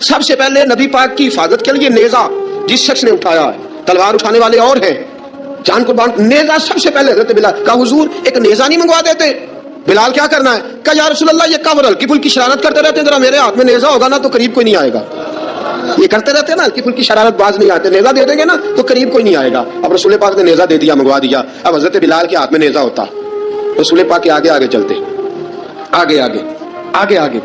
سب سے پہلے نبی پاک کی حفاظت کے لیے نیزہ جس شخص نے اٹھایا ہے، تلوار اٹھانے والے اور ہیں، جان قربان، نیزہ سب سے پہلے حضرت بلال کہا حضور ایک نیزہ نہیں منگوا دیتے؟ بلال کیا کرنا ہے؟ کہا یا رسول اللہ یہ کب ہلکی پھلکی شرارت کرتے رہتے ہیں، ذرا میرے ہاتھ میں نیزہ ہوگا نا تو قریب کوئی نہیں آئے گا۔ یہ کرتے رہتے ہیں نا ہلکی پھلکی شرارت، باز نہیں آتے، نیزہ دے دیں گے نا تو قریب کوئی نہیں آئے گا۔ اب رسول پاک نے نیزہ دے دیا، منگوا دیا۔ اب حضرت بلال کے ہاتھ میں نیزہ ہوتا، رسول پاک کے آگے آگے چلتے، آگے آگے آگے آگے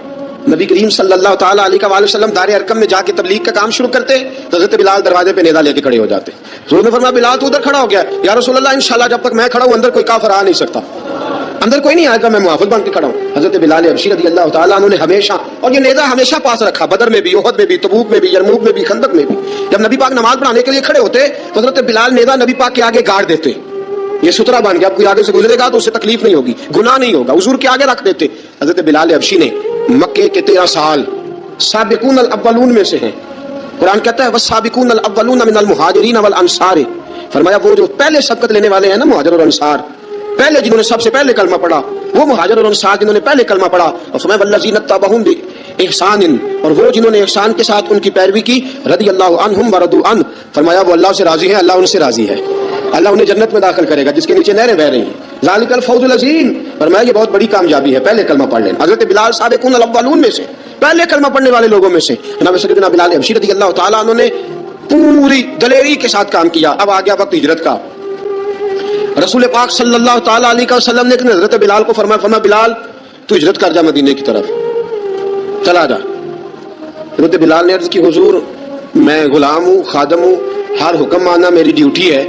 نبی کریم صلی اللہ تعالیٰ علیہ وآلہ وسلم دار ارقم میں جا کے تبلیغ کا کام شروع کرتے، تو حضرت بلال دروازے پہ نیزہ لے کے کھڑے ہو جاتے۔ حضور نے فرمایا بلال تو ادھر کھڑا ہو گیا، یا رسول اللہ انشاءاللہ جب تک میں کھڑا ہوں اندر کوئی کافر آ نہیں سکتا، اندر کوئی نہیں آئے گا، میں محافظ بن کے کھڑا ہوں۔ حضرت بلال حبشی رضی اللہ تعالیٰ عنہ نے ہمیشہ، اور یہ نیزہ ہمیشہ پاس رکھا، بدر میں بھی، احد میں بھی، تبوک میں بھی، یرموک میں بھی، خندق میں بھی۔ جب نبی پاک نماز پڑھانے کے لیے کھڑے ہوتے تو حضرت بلال نیزہ نبی پاک کے آگے گاڑ دیتے، یہ سترا بن گیا، اب کوئی آگے سے گزرے گا تو اسے تکلیف نہیں ہوگی، گناہ نہیں ہوگا، حضور کے آگے رکھ دیتے۔ حضرت بلال حبشی نے مکے کے 13 سال سابقون الاولون میں سے ہیں، قرآن کہتا ہے والسابقون الاولون من المہاجرین والانصار، فرمایا وہ جو پہلے سبقت لینے والے ہیں نا مہاجر اور انصار، پہلے جنہوں نے سب سے پہلے کلمہ پڑھا وہ مہاجر اور انصار جنہوں نے پہلے کلمہ پڑھا، اور فرمایا والذین اتبعوہم باحسان، اور وہ جنہوں نے احسان کے ساتھ ان کی پیروی کی، رضی اللہ عنہم ورضوا عنہ، فرمایا وہ اللہ سے راضی ہیں، اللہ ان سے راضی ہے، اللہ انہیں جنت میں داخل کرے گا جس کے نیچے نہریں بہ رہی ہیں، ذالک الفوز العظیم، فرمایا یہ بہت بڑی کامیابی ہے، پہلے کلمہ پڑھ لینا۔ حضرت بلال سابقون الاولون میں سے، پہلے کلمہ پڑھنے والے لوگوں میں سے، جناب سیدنا بلال حبشی رضی اللہ تعالیٰ عنہ نے پوری دلیری کے ساتھ کام کیا۔ اب آ گیا وقت ہجرت کا، رسول پاک صلی اللہ تعالیٰ علیہ وسلم نے حضرت بلال کو فرمایا بلال تو ہجرت کر جا مدینے کی طرف، چلا جا۔ حضرت بلال نے عرض کی حضور میں غلام ہوں، خادم ہوں، ہر حکم ماننا میری ڈیوٹی ہے،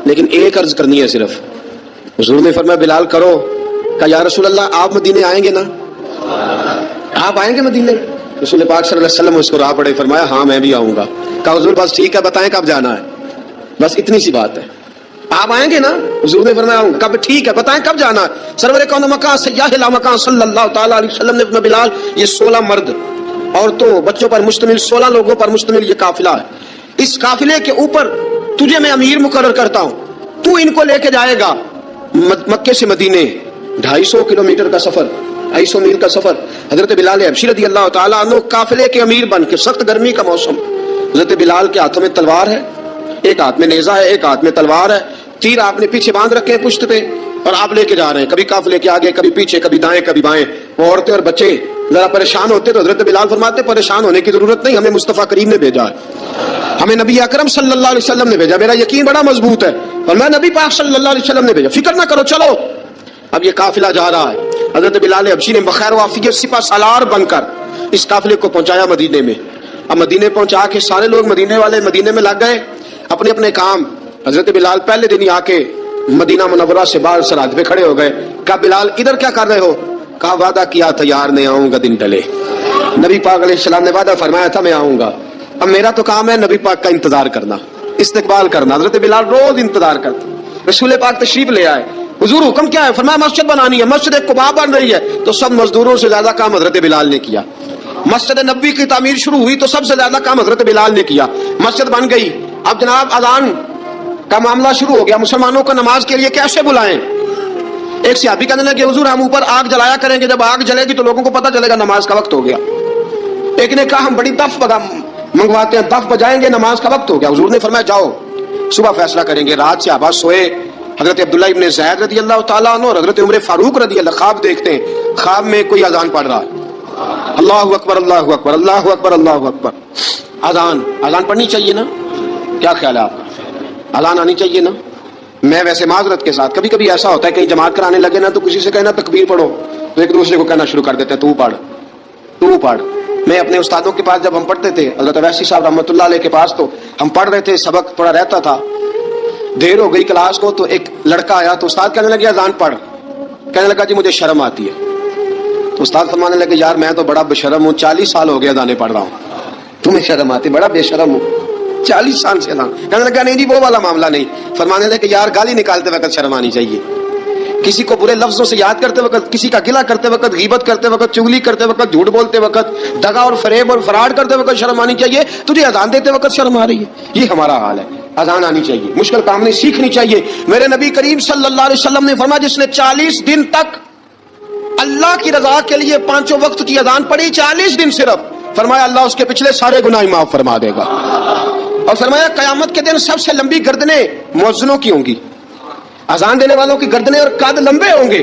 لیکن ایک عرض کرنی ہے صرف۔ حضور نے فرمایا بلال کرو۔ کہا یا رسول اللہ آپ مدینے آئیں گے نا، آپ آئیں گے مدینے؟ رسول پاک صلی اللہ علیہ وسلم اس کو راہ پڑے، فرمایا ہاں میں بھی آؤں گا۔ کہا حضور بس ٹھیک ہے بتائیں کب جانا ہے، بس اتنی سی بات ہے، آپ آئیں گے نا؟ حضور نے فرمایا آؤں گا۔ کہا ٹھیک ہے بتائیں کب جانا ہے۔ سرور کون مکان سیاح لا مکان صلی اللہ تعالیٰ علیہ وسلم نے فرمایا بلال یہ 16 مرد عورتوں بچوں پر مشتمل 16 لوگوں پر مشتمل یہ قافلہ ہے، اس قافلے کے اوپر تجھے میں امیر مقرر کرتا ہوں، تو ان کو لے کے جائے گا مکے سے مدینے 250 کلومیٹر کا سفر، 250 میل کا سفر۔ حضرت بلال حبشی رضی اللہ تعالیٰ عنہ قافلے کے امیر بن کے، سخت گرمی کا موسم، حضرت بلال کے ہاتھوں میں تلوار ہے، ایک ہاتھ میں نیزہ ہے، ایک ہاتھ میں تلوار ہے، تیر آپ نے پیچھے باندھ رکھے ہیں پشت پہ، اور آپ لے کے جا رہے ہیں، کبھی قافلے کے آگے، کبھی پیچھے، کبھی دائیں کبھی بائیں۔ وہ عورتیں اور بچے ذرا پریشان ہوتے تو حضرت بلال فرماتے پریشان ہونے کی ضرورت نہیں، ہمیں مصطفیٰ کریم نے بھیجا ہے، ہمیں نبی اکرم صلی اللہ علیہ وسلم نے بھیجا، میرا یقین بڑا مضبوط ہے اور میں نبی پاک صلی اللہ علیہ وسلم نے بھیجا، فکر نہ کرو چلو۔ اب یہ قافلہ جا رہا ہے، حضرت بلال حبشی نے بخیر وافیت سپہ سالار بن کر اس قافلے کو پہنچایا مدینے میں۔ اب مدینے پہنچا کے سارے لوگ مدینے والے مدینے میں لگ گئے اپنے اپنے کام۔ حضرت بلال پہلے دن ہی آ کے مدینہ منورہ سے باہر سرحد پہ کھڑے ہو گئے۔ کہا بلال ادھر کیا کر رہے ہو؟ کہا وعدہ کیا تھا یار نہیں آؤں گا دن ڈلے۔ نبی پاک علیہ السلام نے وعدہ فرمایا تھا میں آؤں گا، اب میرا تو کام ہے نبی پاک کا انتظار کرنا، استقبال کرنا۔ حضرت بلال روز انتظار کرتے، رسول پاک تشریف لے آئے، حضور حکم کیا ہے؟ فرمایا مسجد بنانی ہے، مسجد قباء بن رہی ہے، تو سب مزدوروں سے زیادہ کام حضرت بلال نے کیا۔ مسجد نبوی کی تعمیر شروع ہوئی تو سب سے زیادہ کام حضرت بلال نے کیا، مسجد بن گئی۔ اب جناب اذان کا معاملہ شروع ہو گیا، مسلمانوں کو نماز کے لیے کیسے بلائیں؟ ایک صحابی کہنے لگے حضور ہم اوپر آگ جلایا کریں گے، جب آگ جلے گی تو لوگوں کو پتہ چلے گا نماز کا وقت ہو گیا۔ ایک نے کہا ہم بڑی دف منگواتے ہیں، دف بجائیں گے، نماز کا وقت ہو گیا۔ حضور نے فرمایا جاؤ صبح فیصلہ کریں گے۔ رات سے صحابہ سوئے، حضرت عبداللہ ابن زید رضی اللہ تعالیٰ عنہ اور حضرت عمر فاروق رضی اللہ خواب دیکھتے ہیں، خواب میں کوئی اذان پڑھ رہا ہے، اللہ اکبر اللہ اکبر اللہ اکبر اللہ اکبر۔ اذان پڑھنی چاہیے نا؟ کیا خیال ہے آپ کا؟ اذان آنی چاہیے نا؟ میں ویسے معذرت کے ساتھ کبھی کبھی ایسا ہوتا ہے کہیں جماعت کرانے لگے نا تو کسی سے کہنا تکبیر پڑھو تو ایک دوسرے کو کہنا شروع کر دیتے ہیں تو پڑھ۔ میں اپنے استادوں کے پاس جب ہم پڑھتے تھے، حضرت ویسی صاحب رحمۃ اللہ علیہ کے پاس، تو ہم پڑھ رہے تھے، سبق پڑھا رہتا تھا، دیر ہو گئی کلاس کو تو ایک لڑکا آیا تو استاد کہنے لگے اذان پڑھ، کہنے لگا جی مجھے شرم آتی ہے۔ تو استاد فرمانے لگے یار میں تو بڑا بے شرم ہوں، 40 سال ہو گیا اذانیں پڑھ رہا ہوں، تمہیں شرم آتی؟ بڑا بے شرم ہوں، 40 سال سے اذان۔ کہنے لگا نہیں جی وہ والا معاملہ نہیں۔ فرمانے لگے یار گالی نکالتے وقت شرم آنی چاہیے، کسی کو برے لفظوں سے یاد کرتے وقت، کسی کا گلا کرتے وقت، غیبت کرتے وقت، چغلی کرتے وقت، جھوٹ بولتے وقت، دغا اور فریب اور فراڈ کرتے وقت شرم آنی چاہیے، تجھے اذان دیتے وقت شرم آ رہی ہے۔ یہ ہمارا حال ہے، اذان آنی چاہیے، مشکل کام نہیں، سیکھنی چاہیے۔ میرے نبی کریم صلی اللہ علیہ وسلم نے فرمایا جس نے 40 دن تک اللہ کی رضا کے لیے 5 وقت کی اذان پڑھی، 40 دن صرف، فرمایا اللہ اس کے پچھلے سارے گناہ معاف فرما دے گا۔ اور فرمایا قیامت کے دن سب سے لمبی گردنیں مؤذنوں کی ہوں گی، اذان دینے والوں کی گردنیں اور قد لمبے ہوں گے۔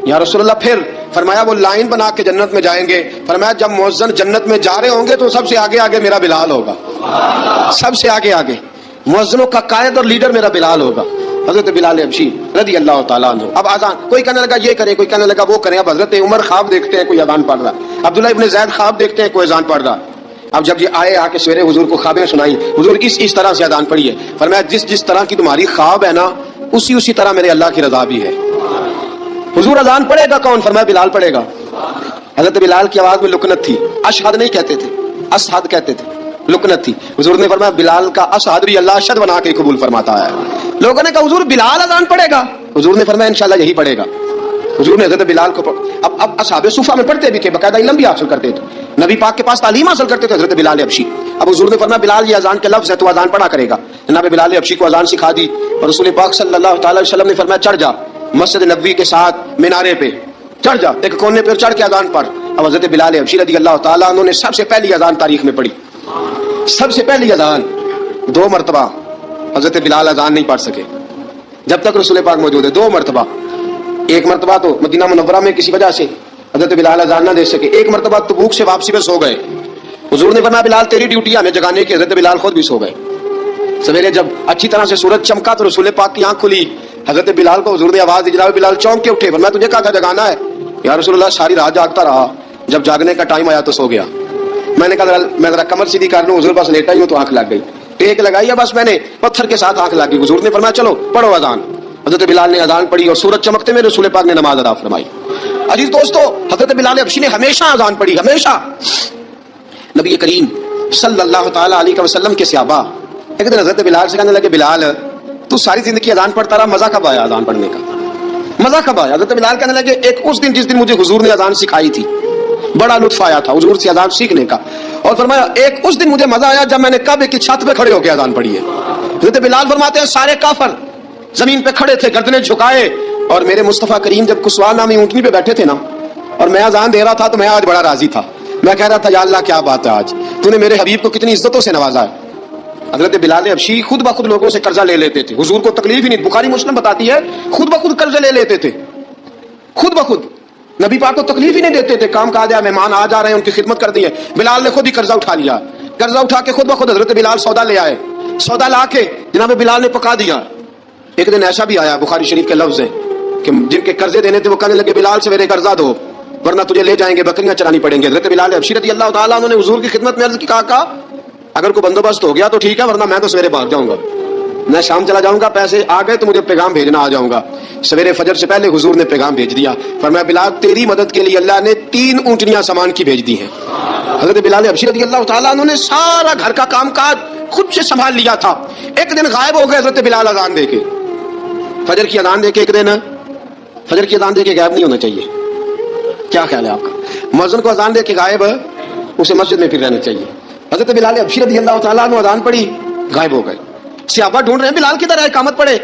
یا رسول اللہ پھر فرمایا وہ لائن بنا کے جنت میں جائیں گے۔ فرمایا جب مؤذن جنت میں جا رہے ہوں گے تو سب سے آگے آگے میرا بلال ہوگا، سب سے آگے آگے مؤذنوں کا قائد اور لیڈر میرا بلال ہوگا، حضرت بلال حبشی رضی اللہ تعالیٰ عنہ۔ اب اذان کوئی کہنے لگا یہ کریں، کوئی کہنے لگا وہ کریں۔ اب حضرت عمر خواب دیکھتے ہیں کوئی اذان پڑھ رہا، عبداللہ ابن زید خواب دیکھتے ہیں کوئی اذان پڑھ رہا۔ اب جب یہ آئے آ کے سویرے حضور کو خوابیں سنائی، حضور اس طرح سے اذان پڑھی ہے۔ فرمایا جس طرح کی تمہاری خواب ہے نا اسی طرح میرے اللہ کی رضا بھی ہے۔ حضور اذان پڑھے گا کون؟ فرمایا بلال پڑھے گا۔ حضرت بلال کی آواز میں لکنت تھی، اشہد نہیں کہتے تھے، اسہد کہتے تھے، لکنت تھی۔ حضور نے فرمایا بلال کا اسہد بھی اللہ اشہد بنا کے قبول فرماتا ہے۔ لوگوں نے کہا حضور بلال اذان پڑھے گا؟ حضور نے فرمایا انشاءاللہ یہی پڑھے گا۔ حضور نے حضرت بلال کو اب اصحاب صفہ میں پڑھتے بھی تھے، باقاعدہ علم بھی حاصل کرتے تھے، نبی پاک کے پاس تعلیم حاصل کرتے تھے حضرت بلال حبشی۔ اب حضور نے فرمایا بلال یہ اذان کے لفظ ہے تو اذان پڑھا کرے گا۔ جناب بلال حبشی کو اذان سکھا دی اور رسول پاک صلی اللہ تعالی علیہ وسلم نے فرمایا چڑھ جا مسجد نبوی کے ساتھ مینارے پہ، چڑھ جا ایک کونے پہ چڑھ کے اذان پڑھ۔ اب حضرت بلال حبشی رضی اللہ تعالیٰ عنہ نے سب سے پہلی اذان تاریخ میں پڑھی، سب سے پہلی اذان 2 مرتبہ حضرت بلال اذان نہیں پڑھ سکے جب تک رسول پاک موجود ہے، 2 مرتبہ۔ ایک مرتبہ تو مدینہ منورہ میں کسی وجہ سے حضرت بلال اذان نہ دے سکے، ایک مرتبہ تبوک سے واپسی پہ سو گئے۔ حضور نے فرمایا بلال تیری ڈیوٹی ہے ہمیں جگانے کی، حضرت بلال خود بھی سو گئے۔ سویرے جب اچھی طرح سے سورج چمکا تو رسول پاک کی آنکھ کھلی، حضرت بلال کو حضور نے آواز دی، جناب بلال چونک کے اٹھے، فرمایا تجھے کہا تھا جگانا ہے؟ یا رسول اللہ ساری رات جاگتا رہا، جب جاگنے کا ٹائم آیا تو سو گیا۔ میں نے کہا میں ذرا کمر سیدھی کر لوں، حضور پاس لیٹا ہی ہوں تو آنکھ لگ گئی، ٹیک لگائی ہے بس میں نے، پتھر کے ساتھ آنکھ لگ گئی۔ حضور نے فرمایا چلو پڑھو اذان۔ حضرت بلال نے اذان پڑھی اور سورج چمکتے میں رسول پاک نے نماز ادا فرمائی۔ عزیز دوستو حضرت بلال حبشی نے ہمیشہ اذان پڑھی، ہمیشہ۔ نبی کریم صلی اللہ تعالی علیہ وسلم کے صحابہ ایک دن حضرت بلال سے کہنے لگے بلال تو ساری زندگی اذان پڑھتا رہا، مزہ کب آیا اذان پڑھنے کا؟ مزہ کب آیا؟ حضرت بلال کہنے لگے ایک اس دن جس دن مجھے حضور نے اذان سکھائی تھی، بڑا لطف آیا تھا حضور سے اذان سیکھنے کا، اور فرمایا ایک اس دن مجھے مزہ آیا جب میں نے کعبے کی چھت پہ کھڑے ہو کے اذان پڑھی ہے۔ حضرت بلال فرماتے ہیں سارے کافر زمین پہ کھڑے تھے، گردنیں جھکائے، اور میرے مصطفیٰ کریم جب کسوا نامی اونٹنی پہ بیٹھے تھے نا اور میں اذان دے رہا تھا تو میں آج بڑا راضی تھا، میں کہہ رہا تھا یا اللہ کیا بات ہے، آج تو نے میرے حبیب کو کتنی عزتوں سے نوازا ہے۔ حضرت بلال حبشی خود بخود لوگوں سے قرضہ لے لیتے تھے، حضور کو تکلیف ہی نہیں، بخاری مسلم بتاتی ہے خود بخود قرضے لے لیتے تھے، خود بخود نبی پاک کو تکلیف ہی نہیں دیتے تھے، کام کہا جائے مہمان آ جا رہے ہیں ان کی خدمت کر دی ہے، بلال نے خود ہی قرضہ اٹھا لیا، قرضہ اٹھا کے خود بخود حضرت بلال سودا لے آئے، سودا لا کے جناب بلال نے پکا دیا۔ ایک دن ایسا بھی آیا بخاری شریف کے لفظ ہیں کہ جن کے قرضے دینے تھے وہ کہنے لگے بلال سے میرے قرضہ دو ورنہ تجھے لے جائیں گے، بکریاں چرانی پڑیں گے۔ حضرت بلال حبشی رضی اللہ تعالیٰ عنہ نے حضور کی خدمت میں عرض کی، کہا اگر کوئی بندوبست ہو گیا تو ٹھیک ہے ورنہ میں تو سویرے بھاگ جاؤں گا، میں شام چلا جاؤں گا، پیسے آ گئے تو مجھے پیغام بھیجنا آ جاؤں گا۔ سویرے فجر سے پہلے حضور نے پیغام بھیج دیا، فرمایا بلال تیری مدد کے لیے اللہ نے 3 اونٹنیاں سامان کی بھیج دی ہیں۔ حضرت بلال حبشی رضی اللہ تعالیٰ عنہ نے سارا گھر کا کام کاج خود سے سنبھال لیا تھا۔ ایک دن غائب ہو گئے حضرت بلال اذان دے کے، فجر کی اذان دے کے، ایک دن فجر کی اذان دے کے غائب نہیں ہونا چاہیے، کیا خیال ہے آپ کا؟ مؤذن کو اذان دے کے غائب اسے مسجد میں پھر رہنا چاہیے۔ حضرت بلال حبشی رضی اللہ تعالیٰ عنہ اذان پڑھی، غائب ہو گئے، صحابہ ڈھونڈ رہے ہیں بلال کدھر ہے، اقامت پڑھے۔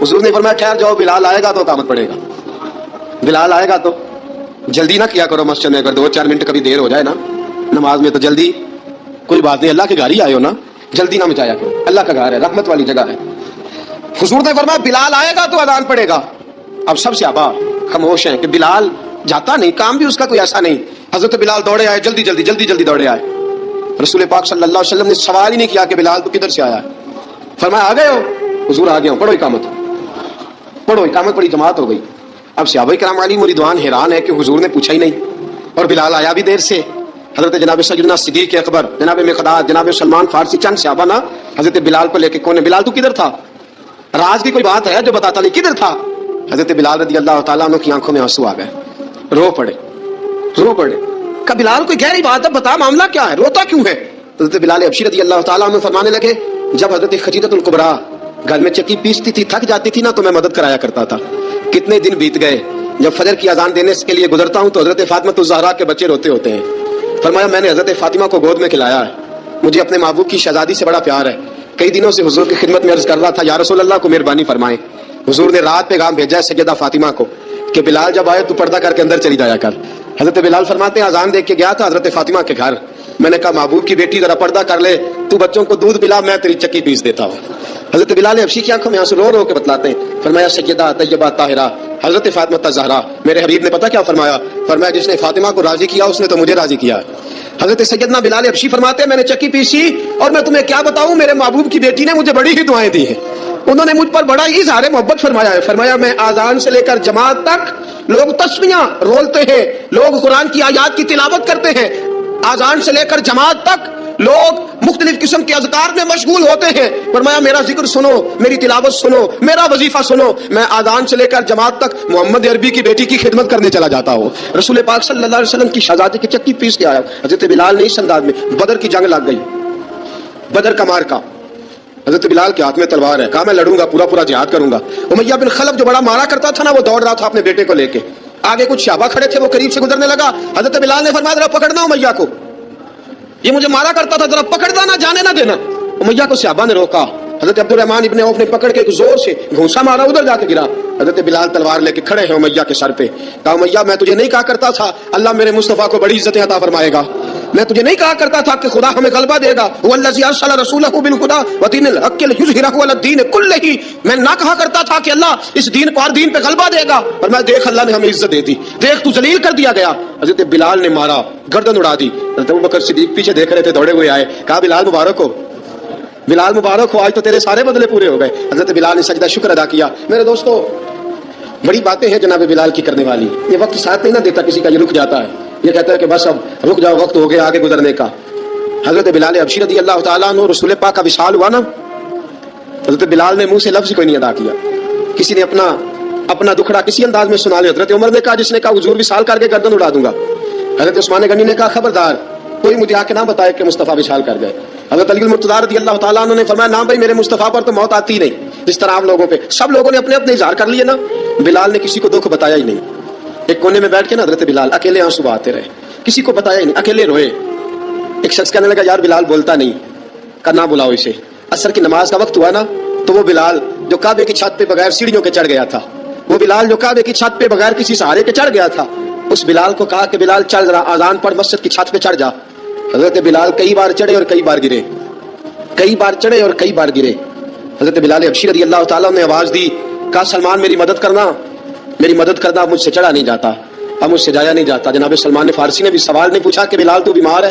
حضور نے فرمایا ٹھہر جاؤ، بلال آئے گا تو اقامت پڑھے گا، بلال آئے گا تو جلدی نہ کیا کرو مسجد میں، اگر 2-4 منٹ کبھی دیر ہو جائے نا نماز میں تو جلدی، کوئی بات نہیں، اللہ کے گھر ہی آئے ہو نا، جلدی نہ مچایا کرو، اللہ کا گھر ہے، رحمت والی جگہ ہے۔ حضور نے فرمایا بلال آئے گا تو اذان پڑھے گا۔ اب سب صحابہ خاموش ہیں کہ بلال جاتا نہیں، کام بھی اس کا کوئی ایسا نہیں۔ حضرت بلال دوڑے آئے، جلدی دوڑے آئے۔ رسول پاک صلی اللہ علیہ وسلم نے سوال ہی نہیں کیا کہ بلال تو کدھر سے آیا ہے، فرمایا آ گئے ہو؟ حضور آ گیا ہوں، پڑھو اقامت، پڑھی، جماعت ہو گئی۔ اب صحابہ کرام علیہم رضوان حیران ہے کہ حضور نے پوچھا ہی نہیں اور بلال آیا بھی دیر سے۔ حضرت جناب سیدنا صدیق اکبر، جناب مقداد، جناب سلمان فارسی، چند صحابہ نا حضرت بلال کو لے کے، کون ہے بلال تو کدھر تھا؟ راز کی کوئی بات ہے جو بتاتا نہیں، کدھر تھا؟ حضرت بلال رضی اللہ تعالیٰ عنہ کی آنکھوں میں آنسو آ گئے، رو پڑے۔ کہ بلال کوئی گہری بات ہے، بتا معاملہ کیا ہے، روتا کیوں ہے؟ حضرت بلال حبشی رضی اللہ تعالیٰ عنہ فرمانے لگے جب حضرت خدیجہ الکبریٰ گھر میں چکی پیستی تھی، تھک جاتی تھی نا تو میں مدد کرایا کرتا تھا۔ کتنے دن بیت گئے، جب فجر کی اذان دینے کے لیے گزرتا ہوں تو حضرت فاطمہ الزہرا کے بچے روتے ہوتے ہیں۔ فرمایا میں نے حضرت فاطمہ کو گود میں کھلایا ہے، مجھے اپنے محبوب کی شہزادی سے بڑا پیار ہے۔ کئی دنوں سے حضور کی خدمت میں عرض کر رہا تھا یا رسول اللہ کو مہربانی فرمائیں۔ حضور نے رات پیغام بھیجا ہے سیدہ فاطمہ کو کہ بلال جب آئے تو پردہ کر کے اندر چلی جایا کر۔ حضرت بلال فرماتے ہیں اذان دے کے گیا تھا حضرت فاطمہ کے گھر، میں نے کہا محبوب کی بیٹی ذرا پردہ کر لے، تو بچوں کو دودھ پلا، میں تیری چکی پیس دیتا ہوں۔ حضرت بلال حبشی کی آنکھوں میں آنسو رو کے بتلاتے ہیں، فرمایا سیدہ طیبہ طاہرہ حضرت فاطمہ الزہرا، میرے حبیب نے پتہ کیا فرمایا؟ فرمایا جس نے فاطمہ کو راضی کیا اس نے تو مجھے راضی کیا۔ حضرت سیدنا بلال حبشی فرماتے ہیں میں نے چکی پیسی اور میں تمہیں کیا بتاؤں، میرے محبوب کی بیٹی نے مجھے بڑی ہی دعائیں دی ہیں، انہوں نے مجھ پر بڑا ہی اظہار محبت فرمایا ہے۔ فرمایا میں آذان سے لے کر جماعت تک لوگ تسبیحاں رولتے ہیں، لوگ قرآن کی آیات کی تلاوت کرتے ہیں، آذان سے لے کر جماعت تک لوگ مختلف قسم کے اذکار میں مشغول ہوتے ہیں۔ فرمایا میرا ذکر سنو، میری تلاوت سنو، میرا وظیفہ سنو، میں آذان سے لے کر جماعت تک محمد عربی کی بیٹی کی خدمت کرنے چلا جاتا ہوں، رسول پاک صلی اللہ علیہ وسلم کی شہزادی کی چکی پیس کے آیا۔ حضرت بلال نے اس انداز میں، بدر کی جنگ لگ گئی، بدر کا مارکا، حضرت بلال کے ہاتھ میں تلوار ہے، کہا میں لڑوں گا، پورا جہاد کروں گا۔ امیہ بن خلف جو بڑا مارا کرتا تھا نا وہ دوڑ رہا تھا اپنے بیٹے کو لے کے، آگے کچھ صحابہ کھڑے تھے، وہ قریب سے گزرنے لگا، حضرت بلال نے فرمایا ذرا پکڑنا امیہ کو، یہ مجھے مارا کرتا تھا، ذرا پکڑنا، نہ جانے نہ دینا۔ امیہ کو صحابہ نے روکا، حضرت عبد الرحمن ابن عوف نے پکڑ کے زور سے گھونسا مارا، ادھر جا کے گرا۔ حضرت بلال تلوار لے کے کھڑے ہیں امیہ کے سر پہ، کہا امیہ میں تجھے نہیں کہا کرتا تھا اللہ میرے مصطفیٰ کو بڑی عزتیں عطا فرمائے گا، میں تجھے نہیں کہا کرتا تھا کہ خدا ہمیں غلبہ دے گا، هو الذی ارسل رسولہ بالہدی ودین الحق لیظہرہ علی الدین کلہ، میں نہ کہا کرتا تھا کہ اللہ اس دین کو ہر دین پہ غلبہ دے گا، اور میں دیکھ اللہ نے ہمیں عزت دے دی، دیکھ تو ذلیل کر دیا گیا۔ حضرت بلال نے مارا، گردن اڑا دی۔ حضرت ابوبکر صدیق پیچھے دیکھ رہے تھے، دوڑے ہوئے آئے، کہا بلال مبارک ہو، بلال مبارک ہو، آج تو تیرے سارے بدلے پورے ہو گئے۔ حضرت بلال نے سجدہ شکر ادا کیا۔ میرے دوستو بڑی باتیں ہیں جناب بلال کی کرنے والی، یہ وقت ساتھ نہیں نہ دیتا کسی کا، یہ رک جاتا ہے، یہ کہتا ہے کہ بس اب رک جاؤ، وقت ہو گیا آگے گزرنے کا۔ حضرت بلال حبشی رضی اللہ تعالیٰ عنہ رسول پاک کا وصال ہوا نا، حضرت بلال نے منہ سے لفظ کوئی نہیں ادا کیا، کسی نے اپنا دکھڑا کسی انداز میں سنا لیا۔ حضرت عمر نے کہا، جس نے کہا حضور وصال کر کے گردن اڑا دوں گا۔ حضرت عثمان غنی نے کہا خبردار کوئی مجھے آ کے نہ بتائے کہ مصطفیٰ وصال کر گئے۔ حضرت علی المرتضیٰ رضی اللہ تعالیٰ عنہ نے فرمایا نہ بھائی، میرے مصطفیٰ پر تو موت آتی ہی نہیں، جس طرح آپ لوگوں پہ سب لوگوں نے اپنے اپنے اظہار کر لیے نا، بلال نے کسی کو دکھ بتایا ہی نہیں۔ ایک کونے میں بیٹھ کے نا حضرت بلال اکیلے آنسو بہاتے رہے، کسی کو بتایا ہی نہیں، اکیلے روئے۔ ایک شخص کہنے لگا یار بلال بولتا نہیں، کرنا بلاؤ اسے۔ عصر کی نماز کا وقت ہوا نا تو وہ بلال جو کعبے کی چھت پہ بغیر سیڑھیوں کے چڑھ گیا تھا، وہ بلال جو کعبے کی چھت پہ بغیر کسی سہارے کے چڑھ گیا تھا، اس بلال کو کہا کہ بلال چل ذرا آذان پڑھ، مسجد کی چھت پہ چڑھ جا۔ حضرت بلال کئی بار چڑھے اور کئی بار گرے، کئی بار چڑھے اور کئی بار گرے۔ حضرت بلال حبشی رضی اللہ تعالیٰ نے آواز دی، کہا سلمان میری مدد کرنا، میری مدد کرنا، اب مجھ سے چڑھا نہیں جاتا، اب مجھ سے جایا نہیں جاتا۔ جناب سلمان فارسی نے بھی سوال نہیں پوچھا کہ بلال تو بیمار ہے،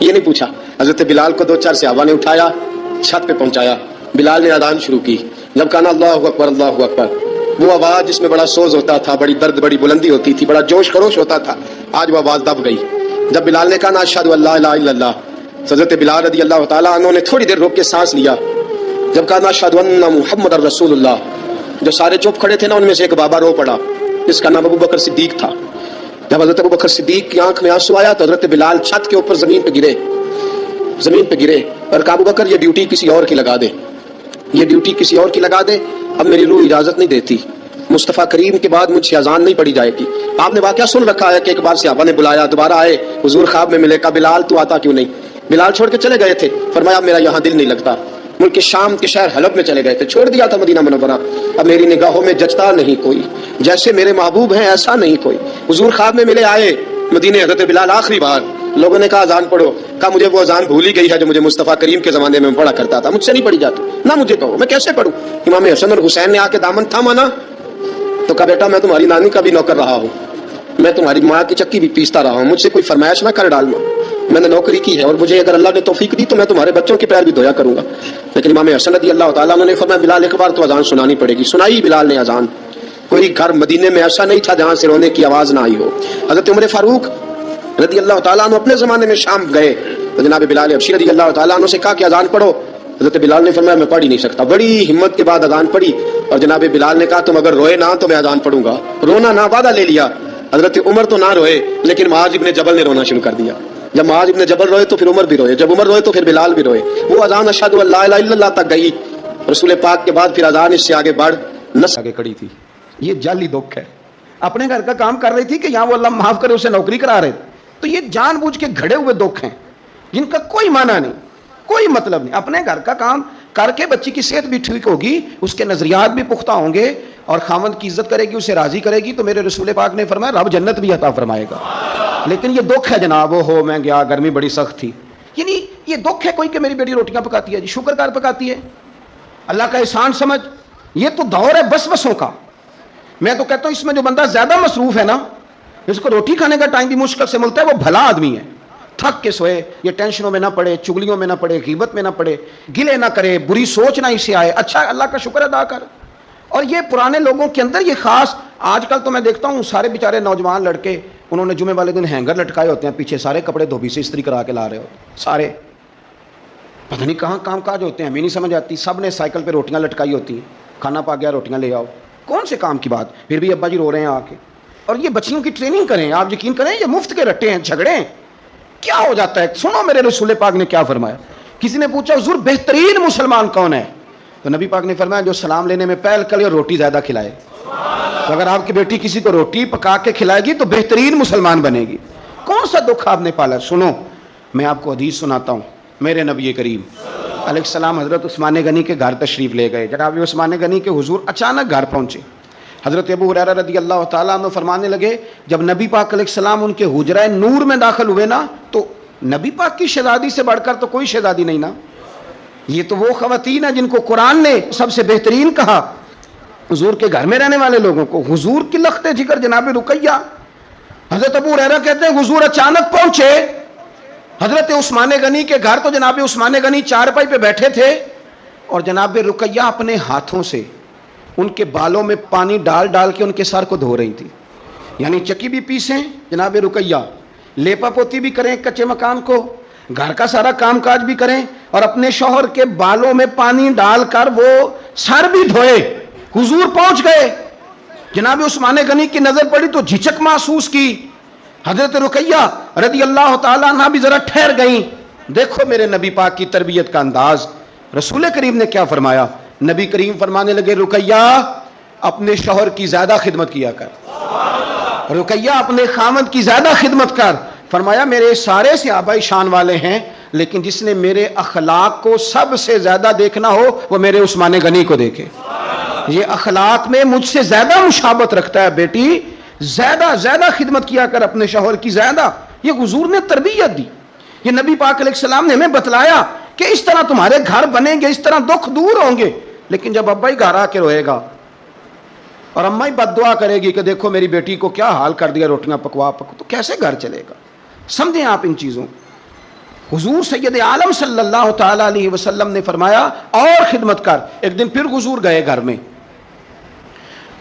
یہ نہیں پوچھا۔ حضرت بلال کو 2-4 صحابہ نے اٹھایا، چھت پہ پہنچایا، بلال نے اذان شروع کی، جب کہا اللہ اکبر اللہ اکبر، وہ آواز جس میں بڑا سوز ہوتا تھا، بڑی درد، بڑی بلندی ہوتی تھی، بڑا جوش خروش ہوتا تھا، آج وہ آواز دب گئی۔ جب بلال نے کہا نا اشہد ان لا الہ الا اللہ، حضرت بلال رضی اللہ تعالیٰ عنہ نے تھوڑی دیر روک کے سانس لیا۔ جب کہا نا اشہد ان محمد رسول اللہ، جو سارے چپ کھڑے تھے نا ان میں سے ایک بابا رو پڑا، اس کا نام ابو بکر صدیق تھا۔ جب حضرت ابو بکر صدیق کی آنکھ میں آنسو آیا تو حضرت بلال چھت کے اوپر زمین پہ گرے اور کہا ابو بکر یہ ڈیوٹی کسی اور کی لگا دے، یہ ڈیوٹی کسی اور کی لگا دے، اب میری روح اجازت نہیں دیتی، مصطفیٰ کریم کے بعد مجھ سے اذان نہیں پڑھی جائے گی۔ آپ نے واقعہ سن رکھا ہے کہ ایک بار صحابہ نے بلایا، دوبارہ آئے، حضور خواب میں ملے، کہا بلال تو آتا کیوں نہیں؟ بلال چھوڑ کے چلے گئے تھے، فرمایا میرا یہاں دل نہیں لگتا، ملک شام کے شہر حلب میں چلے گئے تھے، چھوڑ دیا تھا مدینہ منورہ، اب میری نگاہوں میں جچتا نہیں کوئی، جیسے میرے محبوب ہیں ایسا نہیں کوئی۔ حضور خواب میں ملے، آئے مدینے، حضرت بلال آخری بار، لوگوں نے کہا اذان پڑھو، کہا مجھے وہ اذان بھول ہی گئی ہے جو مجھے مصطفیٰ کریم کے زمانے میں پڑھا کرتا تھا، مجھ سے نہیں پڑھی جاتی، نہ مجھے کہو، میں کیسے پڑھوں؟ امام حسن اور حسین نے آ کے دامن تھاما نا، تو کہا بیٹا میں تمہاری نانی کا بھی نوکر رہا ہوں، میں تمہاری ماں کی چکی بھی پیستا رہا ہوں، مجھ سے کوئی فرمائش نہ کر ڈالنا، میں نے نوکری کی ہے اور مجھے اگر اللہ نے توفیق دی تو میں تمہارے بچوں کے پیر بھی دھویا کروں گا۔ لیکن امام حسن رضی اللہ تعالیٰ عنہ نے فرمایا بلال ایک بار تو اذان سنانی پڑے گی۔ سنائی بلال نے اذان۔ کوئی گھر مدینے میں ایسا نہیں تھا جہاں سے رونے کی آواز نہ آئی ہو۔ حضرت عمر فاروق رضی اللہ تعالیٰ عنہ اپنے زمانے میں شام گئے تو جناب بلال حبشی رضی اللہ تعالیٰ عنہ سے کہا کہ اذان پڑھو، حضرت بلال نے فرمایا میں پڑھ ہی نہیں سکتا، بڑی ہمت کے بعد اذان پڑھی اور جناب بلال نے کہا تم اگر روئے نہ تو میں اذان پڑھوں گا، رونا نہ، وعدہ لے لیا۔ حضرت عمر تو نہ روئے لیکن معاذ ابن جبل نے رونا شروع کر دیا، جب معاذ ابن جبل روئے تو پھر عمر بھی روئے، جب عمر روئے تو پھر بلال بھی روئے، وہ اذان اشہد ان لا الہ الا اللہ تک گئی، رسول پاک کے بعد پھر اذان اس سے آگے بڑھ نہ آگے کھڑی تھی۔ یہ جعلی دکھ ہے، اپنے گھر کا کام کر رہی تھی کہ یہاں وہ اللہ معاف کرے اسے نوکری کرا رہے، تو یہ جان بوجھ کے گھڑے ہوئے دکھ ہیں جن کا کوئی معنی نہیں، کوئی مطلب نہیں۔ اپنے گھر کا کام کر کے بچی کی صحت بھی ٹھیک ہوگی، اس کے نظریات بھی پختہ ہوں گے اور خاوند کی عزت کرے گی، اسے راضی کرے گی، تو میرے رسول پاک نے فرمایا رب جنت بھی عطا فرمائے گا۔ لیکن یہ دکھ ہے جناب، وہ ہو میں گیا گرمی بڑی سخت تھی، یعنی یہ دکھ ہے کوئی کہ میری بیٹی روٹیاں پکاتی ہے، جی شکر کار پکاتی ہے، اللہ کا احسان سمجھ، یہ تو دور ہے بسوں کا۔ میں تو کہتا ہوں اس میں جو بندہ زیادہ مصروف ہے نا، جس کو روٹی کھانے کا ٹائم بھی مشکل سے ملتا ہے، وہ بھلا آدمی ہے، تھک کے سوئے، یہ ٹینشنوں میں نہ پڑے، چگلیوں میں نہ پڑے، غیبت میں نہ پڑے، گلے نہ کرے، بری سوچ نہ اسے آئے، اچھا اللہ کا شکر ادا کر۔ اور یہ پرانے لوگوں کے اندر یہ خاص، آج کل تو میں دیکھتا ہوں سارے بیچارے نوجوان لڑکے، انہوں نے جمعے والے دن ہینگر لٹکائے ہوتے ہیں، پیچھے سارے کپڑے دھوبی سے استری کرا کے لا رہے ہوتے، سارے پتہ نہیں کہاں کام کاج ہوتے ہیں، ہمیں نہیں سمجھ آتی، سب نے سائیکل پہ روٹیاں لٹکائی ہوتی ہیں، کھانا پا گیا روٹیاں لے آؤ، کون سے کام کی بات، پھر بھی ابا جی رو رہے ہیں آ کے۔ اور یہ بچیوں کی ٹریننگ کریں، آپ یقین کریں یہ مفت کے رٹے ہیں، جھگڑے ہیں، کیا ہو جاتا ہے۔ سنو میرے رسول پاک نے کیا فرمایا، کسی نے پوچھا حضور بہترین مسلمان کون ہے، تو نبی پاک نے فرمایا جو سلام لینے میں پہل کرے اور روٹی زیادہ کھلائے۔ تو اگر آپ کی بیٹی کسی کو روٹی پکا کے کھلائے گی تو بہترین مسلمان بنے گی۔ کون سا دکھ آپ نے پالا، سنو میں آپ کو حدیث سناتا ہوں۔ میرے نبی کریم علیہ السلام حضرت عثمان غنی کے گھر تشریف لے گئے، جناب عثمان غنی کے حضور اچانک گھر پہنچے۔ حضرت ابو ہریرہ رضی اللہ تعالیٰ عنہ فرمانے لگے جب نبی پاک علیہ السلام ان کے حجرہ نور میں داخل ہوئے نا، تو نبی پاک کی شہزادی سے بڑھ کر تو کوئی شہزادی نہیں نا، یہ تو وہ خواتین ہیں جن کو قرآن نے سب سے بہترین کہا، حضور کے گھر میں رہنے والے لوگوں کو، حضور کی لخت جگر جناب رقیہ۔ حضرت ابو ہریرہ کہتے ہیں حضور اچانک پہنچے حضرت عثمان غنی کے گھر، تو جناب عثمان غنی چارپائی پہ بیٹھے تھے اور جناب رقیہ اپنے ہاتھوں سے ان کے بالوں میں پانی ڈال ڈال کے ان کے سر کو دھو رہی تھی، یعنی چکی بھی پیسیں جناب رقیہ، لیپا پوتی بھی کریں کچے مکان کو، گھر کا سارا کام کاج بھی کریں اور اپنے شوہر کے بالوں میں پانی ڈال کر وہ سر بھی دھوئے۔ حضور پہنچ گئے، جناب عثمان غنی کی نظر پڑی تو جھجک محسوس کی، حضرت رقیہ رضی اللہ تعالیٰ عنہ بھی ذرا ٹھہر گئیں۔ دیکھو میرے نبی پاک کی تربیت کا انداز، رسول کریم نے کیا فرمایا، نبی کریم فرمانے لگے رقیہ اپنے شوہر کی زیادہ خدمت کیا کر، رقیہ اپنے خامد کی زیادہ خدمت کر۔ فرمایا میرے سارے صحابہ شان والے ہیں لیکن جس نے میرے اخلاق کو سب سے زیادہ دیکھنا ہو وہ میرے عثمان غنی کو دیکھے، یہ اخلاق میں مجھ سے زیادہ مشابہت رکھتا ہے، بیٹی زیادہ خدمت کیا کر اپنے شوہر کی زیادہ۔ یہ حضور نے تربیت دی، یہ نبی پاک علیہ السلام نے ہمیں بتلایا کہ اس طرح تمہارے گھر بنیں گے، اس طرح دکھ دور ہوں گے۔ لیکن جب ابا ہی گھر آ کے روئے گا اور اماں ہی بد دعا کرے گی کہ دیکھو میری بیٹی کو کیا حال کر دیا روٹیاں پکوا تو کیسے گھر چلے گا؟ سمجھیں آپ ان چیزوں۔ حضور سید عالم صلی اللہ تعالی علیہ وسلم نے فرمایا اور خدمت کر۔ ایک دن پھر حضور گئے گھر میں،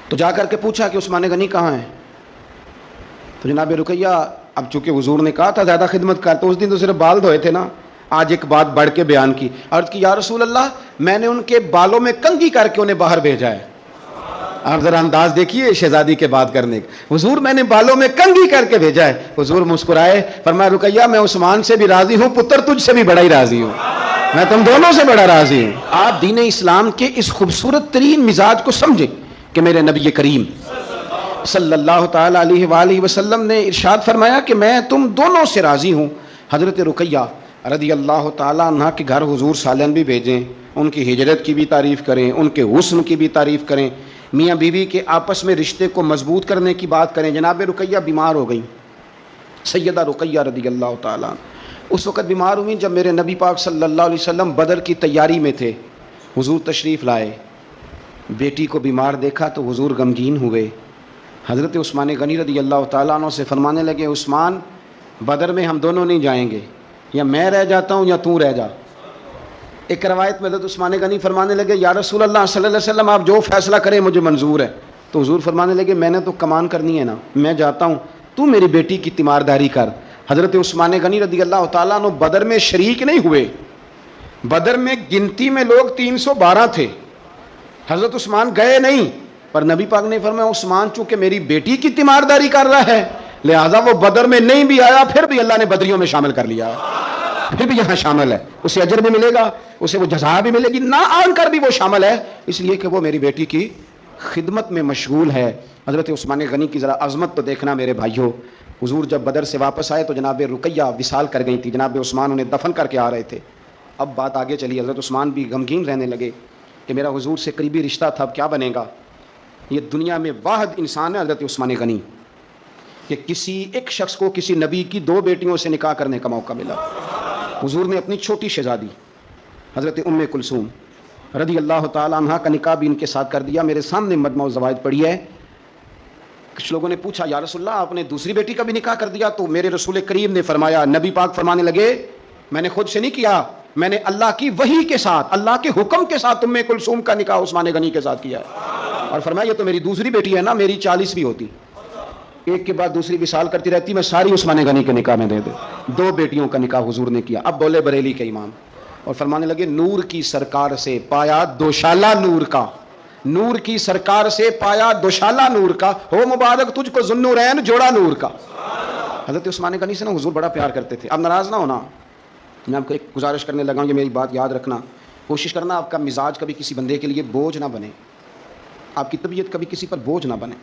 تو جا کر کے پوچھا کہ عثمان غنی کہاں ہیں؟ تو جناب رقیہ، اب چونکہ حضور نے کہا تھا زیادہ خدمت کر، تو اس دن تو صرف بال دھوئے تھے نا، آج ایک بات بڑھ کے بیان کی، عرض کی یا رسول اللہ میں نے ان کے بالوں میں کنگھی کر کے انہیں باہر بھیجا ہے۔ آپ ذرا انداز دیکھیے شہزادی کے بات کرنے کا، حضور میں نے بالوں میں کنگھی کر کے بھیجا ہے۔ حضور مسکرائے، فرمایا رقیہ میں عثمان سے بھی راضی ہوں، پتر تجھ سے بھی بڑا ہی راضی ہوں، میں تم دونوں سے بڑا راضی ہوں۔ آپ دین اسلام کے اس خوبصورت ترین مزاج کو سمجھیں کہ میرے نبی کریم صلی اللہ تعالی علیہ وآلہ وسلم نے ارشاد فرمایا کہ میں تم دونوں سے راضی ہوں۔ حضرت رقیہ رضی اللہ تعالی عنہ کے گھر حضور سالن بھی بھیجیں، ان کی ہجرت کی بھی تعریف کریں، ان کے حسن کی بھی تعریف کریں، میاں بیوی کے آپس میں رشتے کو مضبوط کرنے کی بات کریں۔ جناب رقیہ بیمار ہو گئیں، سیدہ رقیہ رضی اللہ تعالی عنہ اس وقت بیمار ہوئیں جب میرے نبی پاک صلی اللہ علیہ وسلم بدر کی تیاری میں تھے، حضور تشریف لائے، بیٹی کو بیمار دیکھا تو حضور غمگین ہوئے۔ حضرت عثمان غنی رضی اللہ تعالیٰ عنہ سے فرمانے لگے عثمان بدر میں ہم دونوں نہیں جائیں گے، یا میں رہ جاتا ہوں یا تو رہ جا۔ ایک روایت میں حضرت عثمان غنی فرمانے لگے یا رسول اللہ صلی اللہ علیہ وسلم آپ جو فیصلہ کریں مجھے منظور ہے۔ تو حضور فرمانے لگے میں نے تو کمان کرنی ہے نا، میں جاتا ہوں، تو میری بیٹی کی تیمارداری کر۔ حضرت عثمان غنی رضی اللہ تعالیٰ عنہ بدر میں شریک نہیں ہوئے، بدر میں گنتی میں لوگ 312 تھے، حضرت عثمان گئے نہیں، پر نبی پاک نے فرمایا عثمان چونکہ میری بیٹی کی تیمارداری کر رہا ہے لہذا وہ بدر میں نہیں بھی آیا، پھر بھی اللہ نے بدریوں میں شامل کر لیا، پھر بھی یہاں شامل ہے، اسے اجر بھی ملے گا، اسے وہ جزا بھی ملے گی، نہ آن کر بھی وہ شامل ہے، اس لیے کہ وہ میری بیٹی کی خدمت میں مشغول ہے۔ حضرت عثمان غنی کی ذرا عظمت تو دیکھنا میرے بھائیوں۔ حضور جب بدر سے واپس آئے تو جناب رقیہ وصال کر گئی تھی، جناب عثمان انہیں دفن کر کے آ رہے تھے۔ اب بات آگے چلی، حضرت عثمان بھی غمگین رہنے لگے کہ میرا حضور سے قریبی رشتہ تھا، اب کیا بنے گا؟ یہ دنیا میں واحد انسان ہے حضرت عثمان غنی کہ کسی ایک شخص کو کسی نبی کی 2 بیٹیوں سے نکاح کرنے کا موقع ملا۔ حضور نے اپنی چھوٹی شہزادی حضرت ام کلثوم رضی اللہ تعالی عنہ کا نکاح بھی ان کے ساتھ کر دیا۔ میرے سامنے مجمع الزوائد پڑھی ہے، کچھ لوگوں نے پوچھا یا رسول اللہ آپ نے دوسری بیٹی کا بھی نکاح کر دیا؟ تو میرے رسول کریم نے فرمایا، نبی پاک فرمانے لگے میں نے خود سے نہیں کیا، میں نے اللہ کی وحی کے ساتھ، اللہ کے حکم کے ساتھ ام کلثوم کا نکاح عثمان غنی کے ساتھ کیا ہے، اور فرمایا یہ تو میری دوسری بیٹی ہے نا، میری 40 بھی ہوتی، ایک کے بعد دوسری وصال کرتی رہتی، میں ساری عثمان غنی کے نکاح میں دے دے۔ 2 بیٹیوں کا نکاح حضور نے کیا۔ اب بولے بریلی کے امام اور فرمانے لگے نور کی سرکار سے پایا دوشالہ نور کا، نور کی سرکار سے پایا دوشالہ نور کا، ہو مبارک تجھ کو ذوالنورین جوڑا نور کا۔ حضرت عثمان غنی سے نا حضور بڑا پیار کرتے تھے۔ اب ناراض نہ ہونا، میں آپ کو ایک گزارش کرنے لگا ہوں، یہ میری بات یاد رکھنا، کوشش کرنا آپ کا مزاج کبھی کسی بندے کے لیے بوجھ نہ بنے، آپ کی طبیعت کبھی کسی پر بوجھ نہ بنے۔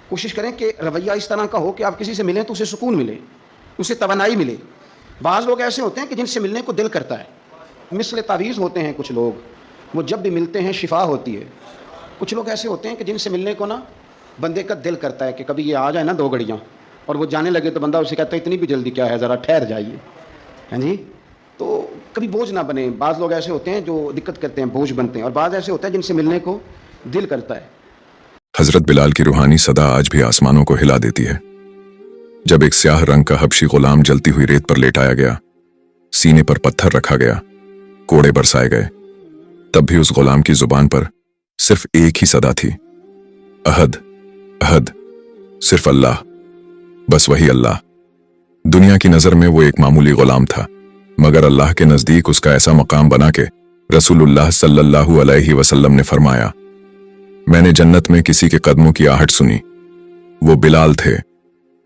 کوشش کریں کہ رویہ اس طرح کا ہو کہ آپ کسی سے ملیں تو اسے سکون ملے، اسے توانائی ملے۔ بعض لوگ ایسے ہوتے ہیں کہ جن سے ملنے کو دل کرتا ہے، مثل تعویذ ہوتے ہیں کچھ لوگ، وہ جب بھی ملتے ہیں شفا ہوتی ہے۔ کچھ لوگ ایسے ہوتے ہیں کہ جن سے ملنے کو نا بندے کا دل کرتا ہے کہ کبھی یہ آ جائے نا 2 گھڑیاں، اور وہ جانے لگے تو بندہ اسے کہتا ہے اتنی بھی جلدی کیا ہے، ذرا ٹھہر جائیے، ہاں جی۔ تو کبھی بوجھ نہ بنے۔ بعض لوگ ایسے ہوتے ہیں جو دقت کرتے ہیں، بوجھ بنتے ہیں، اور بعض ایسے ہوتے ہیں جن سے ملنے کو دل کرتا ہے۔ حضرت بلال کی روحانی صدا آج بھی آسمانوں کو ہلا دیتی ہے۔ جب ایک سیاہ رنگ کا حبشی غلام جلتی ہوئی ریت پر لیٹایا گیا، سینے پر پتھر رکھا گیا، کوڑے برسائے گئے، تب بھی اس غلام کی زبان پر صرف ایک ہی صدا تھی، احد احد، صرف اللہ، بس وہی اللہ۔ دنیا کی نظر میں وہ ایک معمولی غلام تھا، مگر اللہ کے نزدیک اس کا ایسا مقام بنا کہ رسول اللہ صلی اللہ علیہ وسلم نے فرمایا، میں نے جنت میں کسی کے قدموں کی آہٹ سنی، وہ بلال تھے،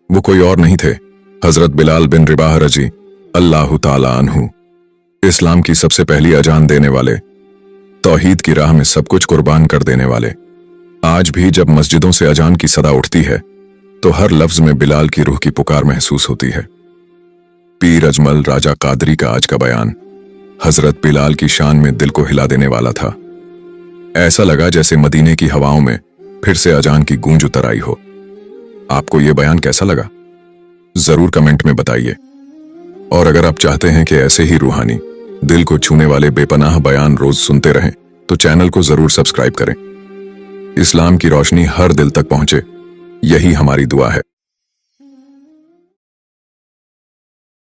وہ کوئی اور نہیں تھے، حضرت بلال بن رباح رضی اللہ تعالی عنہ، اسلام کی سب سے پہلی اذان دینے والے، توحید کی راہ میں سب کچھ قربان کر دینے والے۔ آج بھی جب مسجدوں سے اذان کی صدا اٹھتی ہے تو ہر لفظ میں بلال کی روح کی پکار محسوس ہوتی ہے۔ پیر اجمل راجہ قادری کا آج کا بیان حضرت بلال کی شان میں دل کو ہلا دینے والا تھا۔ ایسا لگا جیسے مدینے کی ہواؤں میں پھر سے اذان کی گونج اتر آئی ہو۔ آپ کو یہ بیان کیسا لگا؟ ضرور کمنٹ میں بتائیے، اور اگر آپ چاہتے ہیں کہ ایسے ہی روحانی دل کو چھونے والے بے پناہ بیان روز سنتے رہیں تو چینل کو ضرور سبسکرائب کریں۔ اسلام کی روشنی ہر دل تک پہنچے، یہی ہماری دعا ہے۔